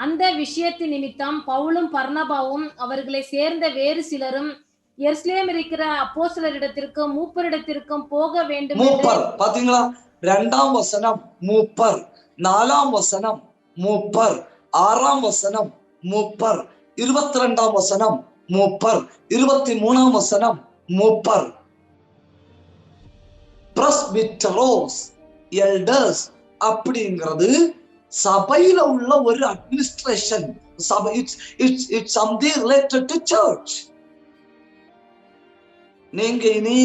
அந்த விஷயத்து நிமித்தம் பவுலும் பர்னபாவும் அவர்களை சேர்ந்த வேறு சிலரும் எருசலேம் இருக்கிற அப்போஸ்தலரிடத்திற்கும் மூப்பரிடத்திற்கும் போக வேண்டும். மூப்பர் பாத்தீங்களா? 2ஆம் வசனம் மூப்பர், 4ஆம் வசனம் மூப்பர், 6ஆம் வசனம் மூப்பர், 22ஆம் வசனம் மூப்பர், 23ஆம் வசனம் மூப்பர். பிரஸ்பிட்டரோஸ், எல்டர்ஸ் அப்படிங்கிறது சபையில உள்ள ஒரு அட்மினிஸ்ட்ரேஷன். சபை it's something related to church. நீங்க இனி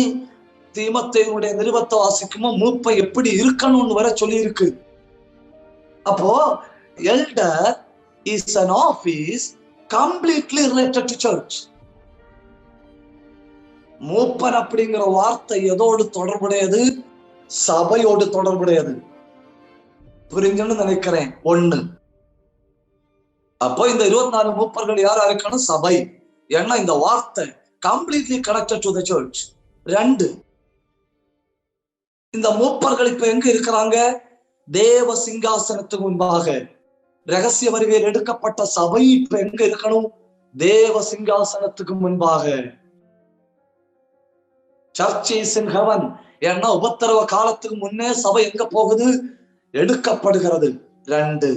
தீமோத்தேயுடைய நிருபத்தை வாசிக்குமோ மூப்பை எப்படி இருக்கணும்னு வர சொல்லி இருக்கு. அப்போ elder is an office completely related to church. மூப்பன் அப்படிங்கிற வார்த்தை எதோடு தொடர்புடையது? சபையோடு தொடர்புடையது. புரிஞ்சுன்னு நினைக்கிறேன். 1. அப்போ இந்த 24 மூப்பர்கள் யாரா இருக்கணும்? சபை. ஏன்னா இந்த வார்த்தை completely connected to the search. 2, இந்த மூப்பர்கள் இப்ப எங்க இருக்கிறாங்க? தேவ சிங்காசனத்துக்கு முன்பாக. ரகசிய வருகையில் எடுக்கப்பட்ட சபை இப்ப எங்க இருக்கணும்? தேவ சிங்காசனத்துக்கு முன்பாக. Search is in heaven. ஏன்னா உபத்திரவ காலத்துக்கு முன்னே சபை எங்க போகுது? எடுக்கப்படுகிறது. 2.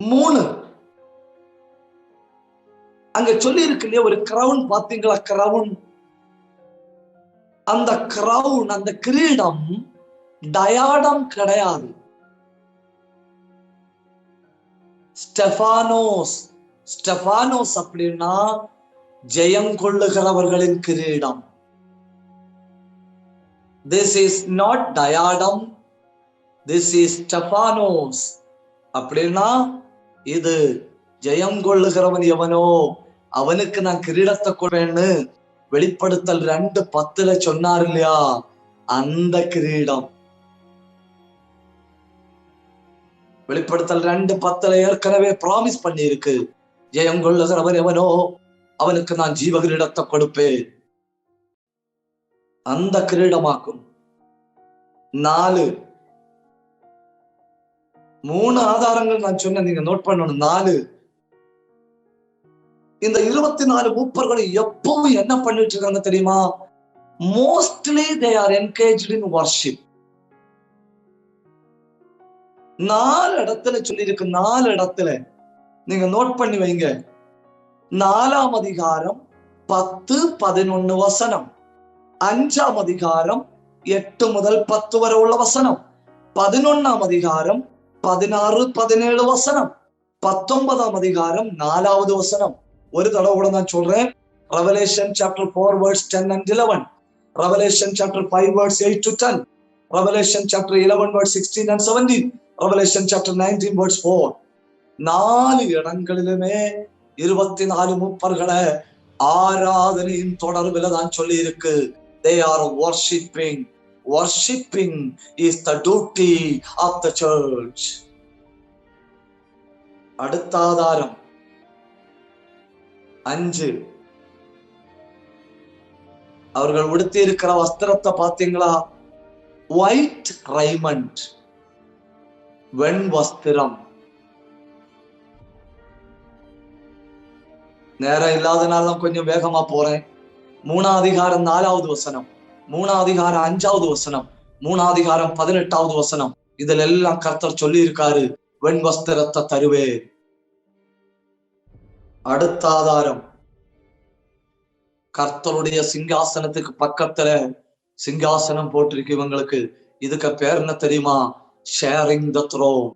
3, அங்க சொல்லி இருக்கு இல்லையா ஒரு கிரவுன், பாத்தீங்களா? கிரவுன். அந்த கிரவுன், அந்த கிரீடம் டயாடம் கிடையாது. ஸ்டெஃபானோஸ். ஸ்டெஃபானோஸ் அப்படின்னா ஜெயம் கொள்ளுகிறவர்களின் கிரீடம். This is not diadem, this is Stephanos. அப்படின்னா இது ஜெயம் கொள்ளுகிறவன் எவனோ அவனுக்கு நான் கிரீடத்தை கொடுப்பேன்னு வெளிப்படுத்தல் 2:10 சொன்னார் இல்லையா? அந்த கிரீடம். வெளிப்படுத்தல் 2:10 ஏற்கனவே ப்ராமிஸ் பண்ணி இருக்கு. ஜெயம் கொள்ளுகிறவன் எவனோ அவனுக்கு நான் ஜீவ கிரீடத்தை கொடுப்பேன். அந்த கிரீடமாக்கும். 4, 3 ஆதாரங்கள் நான் சொன்ன, நீங்க நோட் பண்ணணும். 4, இந்த 24 மூப்பர்களும் எப்பவும் என்ன பண்ணிட்டு இருக்காங்க தெரியுமா? Mostly they are engaged in worship. 4 இடத்துல சொல்லி இருக்கு. 4 இடத்துல நீங்க நோட் பண்ணி வைங்க. 4ஆம் அதிகாரம் 10, 11 வசனம், 5ஆம் அதிகாரம் 8 முதல் 10 வரை உள்ள வசனம், 11ஆம் அதிகாரம் 16, 17 வசனம், 19ஆம் அதிகாரம் 4வது வசனம். ஒரு தடவை கூட நான் சொல்றேன். Revelation chapter 4 verse 10 and 11, Revelation chapter 5 verse 8 to 10, Revelation chapter 11 verse 16 and 17, Revelation chapter 19 verse 4. 4 இடங்களிலுமே 24 மூப்பர்களை ஆராதனையின் தொடர்பில தான் சொல்லி இருக்கு. They are worshipping. Worshipping is the duty of the church. அடுத்த ஆதாரம் 5. அவர்கள் உடுத்தி இருக்கிற வஸ்திரத்தை பாத்தீங்களா? ஒயிட் ரைமண்ட், வெண் வஸ்திரம். நேரம் இல்லாதனால கொஞ்சம் வேகமா போறேன். 3ஆம் அதிகாரம் 4வது வசனம், 3ஆம் அதிகாரம் 5வது வசனம், 3ஆம் அதிகாரம் 18வது வசனம், இதுல எல்லாம் கர்த்தர் சொல்லி இருக்காரு, வெண் வஸ்திரத்தை தருவே. அடுத்த ஆதாரம், கர்த்தருடைய சிங்காசனத்துக்கு பக்கத்துல சிங்காசனம் போட்டிருக்கு இவங்களுக்கு. இதுக்கு பேர் என்ன தெரியுமா? Sharing the throne.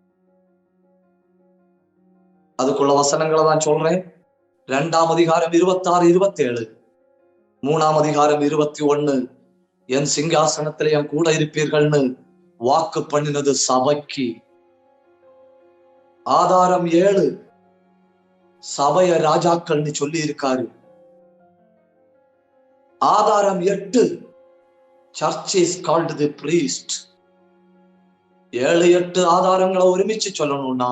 அதுக்குள்ள வசனங்களை தான் சொல்றேன். 2ஆம் அதிகாரம் 26, 27, 3ஆம் அதிகாரம் 21, என் சிங்காசனத்துல என் கூட இருப்பீர்கள்னு வாக்கு பண்ணினது சபைக்கு. ஆதாரம் 7, சபைய ராஜாக்கள்னு சொல்லி இருக்காரு. ஆதாரம் 8, church is called the priest. 7, 8 ஆதாரங்களை ஒருமிச்சு சொல்லணும்னா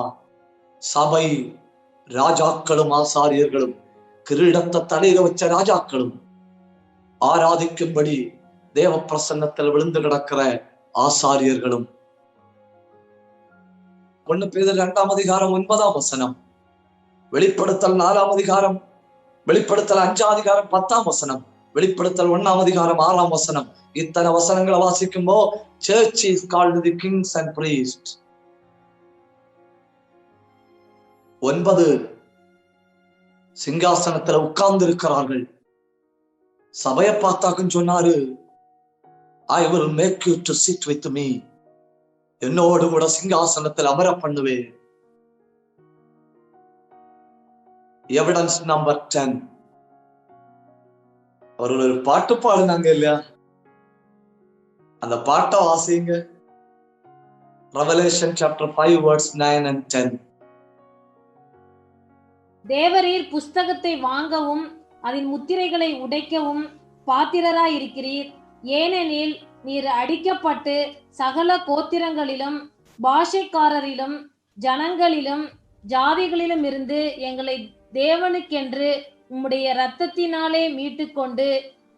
சபை ராஜாக்களும் ஆசாரியர்களும், கிரீடத்தை தலையில வச்ச ராஜாக்களும், ஆராதிக்கும்படி தேவ பிரசன்னத்தில் விழுந்து கிடக்கிற ஆசாரியர்களும். 1 பேதுரு 2ஆம் அதிகாரம் 9ஆம் வசனம், வெளிப்படுத்தல் 4ஆம் அதிகாரம், வெளிப்படுத்தல் 5ஆம் அதிகாரம் 10ஆம் வசனம், வெளிப்படுத்தல் 1ஆம் அதிகாரம் 6ஆம் வசனம். இத்தனை வசனங்களை வாசிக்கும்போ church is called the kings and priests. 9, சிங்காசனத்துல உட்கார்ந்து இருக்கிறார்கள். சபையை பார்த்தாக்குன்னு சொன்னாரு, I will make you to sit with me. என்னோடு கூட சிங்காசனத்தில் அமர பண்ணுவேன். எவிடன்ஸ் நம்பர் 10, அவர்கள் ஒரு பாட்டு பாடுனாங்க இல்லையா? அந்த பாட்டை வாசிங்க. Revelation chapter 5 verse 9 and 10. தேவரீர் புஸ்தகத்தை வாங்கவும் அதன் முத்திரைகளை உடைக்கவும் பாத்திரராய் இருக்கிறீர். ஏனெனில் நீர் அடிக்கப்பட்டு சகல கோத்திரங்களிலும், பாஷைக்காரரிலும், ஜனங்களிலும், ஜாதிகளிலும் இருந்து எங்களை தேவனுக்கென்று உம்முடைய இரத்தத்தினாலே மீட்டு கொண்டு.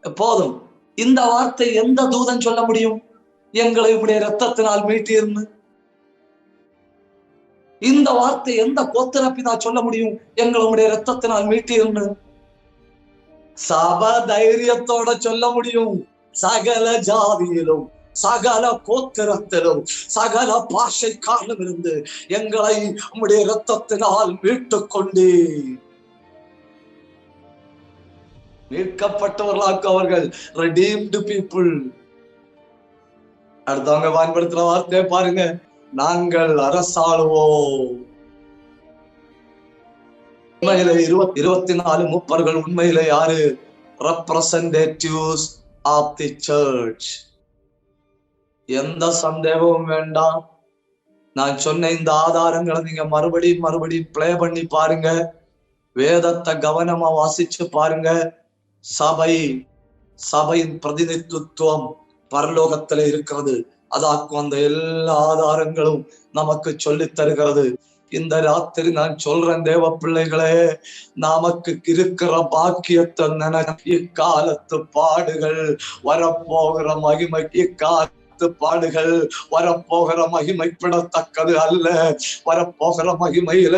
போதும். இந்த வார்த்தை எந்த தூதன் சொல்ல முடியும்? எங்களை உம்முடைய இரத்தத்தினால் மீட்டிருந்து. இந்த வார்த்தை எந்த கோத்திரப்பிதா சொல்ல முடியும்? எங்களை உம்முடைய இரத்தத்தினால் மீட்டிருந்து. சப தைரியத்தோட சொல்ல முடியும். சகல ஜாதியிலும், சகல கோத்திரத்திலும், சகல பாஷைக்காரிலும் இருந்து எங்களை உம்முடைய இரத்தத்தினால் மீட்டு கொண்டு. மீட்கப்பட்டவர்களாக்கு அவர்கள் redeemed people. அடுத்தவங்க பயன்படுத்துற வார்த்தையை பாருங்க, நாங்கள் அரசாளுவோம். உண்மையில 24 மூப்பர்கள் உண்மையில யாரு? representatives of the church. எந்த சந்தேகமும் வேண்டாம். நான் சொன்ன இந்த ஆதாரங்களை நீங்க மறுபடியும் பிளே பண்ணி பாருங்க. வேதத்தை கவனமா வாசிச்சு பாருங்க. சபையின் பிரதிநிதித்துவம் பரலோகத்துல இருக்கிறது. அதாக்கும் அந்த எல்லா ஆதாரங்களும் நமக்கு சொல்லி தருகிறது. இந்த ராத்திரி நான் சொல்றேன், தேவ பிள்ளைகளே, நமக்கு இருக்கிற பாக்கியத்தை நினைச்சு இக்காலத்து பாடுகள், வரப்போகிற மகிமை, இக்காலத்து பாடுகள் வரப்போகிற மகிமைப்படத்தக்கது அல்ல. வரப்போகிற மகிமையில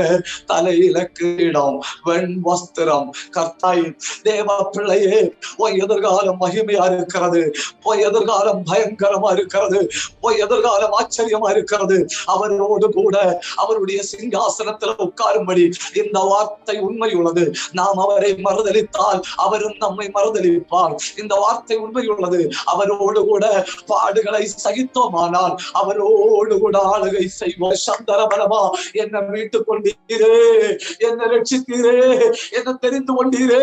தலையில கிரீடம், வெண் வஸ்திரம். கர்த்தாய் தேவ பிள்ளையே, உன் எதிர்காலம் மகிமையா இருக்கிறது. உன் எதிர்காலம் பயங்கரமா இருக்கிறது. உன் எதிர்காலம் ஆச்சரியமா இருக்கிறது. அவரோடு கூட அவருடைய சிங்காசனத்துல உட்காரும்படி இந்த வார்த்தை உண்மை உள்ளது. நாம் அவரை மறுதலித்தால் அவரும் நம்மை மறுதலிப்பார். இந்த வார்த்தை உண்மை உள்ளது. அவரோடு கூட பாடுகளை சகித்தோமானால் அவரோடு கூட ஆளுகை செய்வோம். சந்தரபலமா, என்னை மீட்டுக் கொண்டீரே, என்னை ரட்சித்தீரே, என்னை தெரிந்து கொண்டீரே,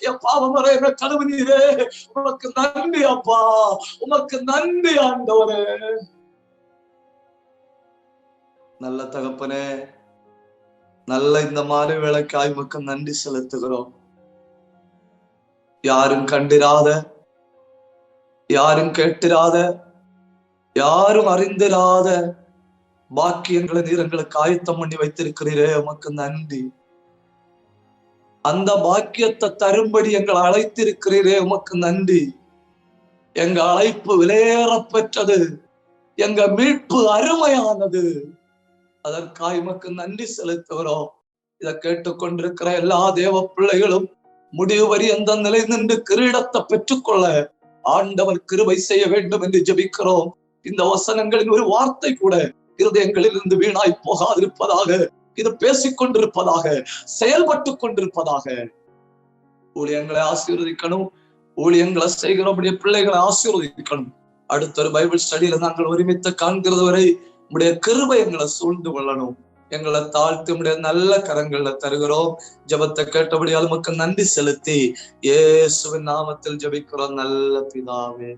என் பாவமரை என்னை கழுவினீரே, உமக்கு நன்றி அப்பா, உமக்கு நன்றி ஆண்டவரே. நல்ல தகப்பனே, நல்ல இந்த மாலை வேளைக்காய் உமக்கு நன்றி செலுத்துகிறோம். யாரும் கண்டிராத, யாரும் கேட்டிராத, யாரும் அறிந்திராத பாக்கியங்களை நீர் எங்களுக்கு ஆயத்தம் பண்ணி வைத்திருக்கிறீரே, உமக்கு நன்றி. அந்த பாக்கியத்தை தரும்படி எங்களை அழைத்திருக்கிறீரே, உமக்கு நன்றி. எங்க அழைப்பு விலையேற பெற்றது, எங்க மீட்பு அருமையானது. அதற்காக உமக்கு நன்றி செலுத்துகிறோம். இதை கேட்டுக்கொண்டிருக்கிற எல்லா தேவ பிள்ளைகளும் முடிவு வரி எந்த நிலை நின்று கிரீடத்தை பெற்றுக்கொள்ள ஆண்டவர் கிருபை செய்ய வேண்டும் என்று ஜெபிக்கிறோம். இந்த வசனங்களின் ஒரு வார்த்தை கூட இருதயங்களில் இருந்து வீணாய் போகாதிருப்பதாக, இது பேசிக்கொண்டிருப்பதாக, செயல்பட்டு கொண்டிருப்பதாக. ஊழியங்களை ஆசீர்வதிக்கணும், ஊழியங்களை செய்கிறோம், பிள்ளைகளை ஆசீர்வதிக்கணும். அடுத்த ஒரு பைபிள் ஸ்டடியில நாங்கள் ஒருமித்த காண்கிறது வரை உடைய கிருபை எங்களை சூழ்ந்து கொள்ளணும். எங்களை தாழ்த்தி உடைய நல்ல கரங்கள்ல தருகிறோம். ஜெபத்தை கேட்டபடியால் உமக்கு நன்றி செலுத்தி இயேசுவின் நாமத்தில் ஜெபிக்கிறோம் நல்ல பிதாவே.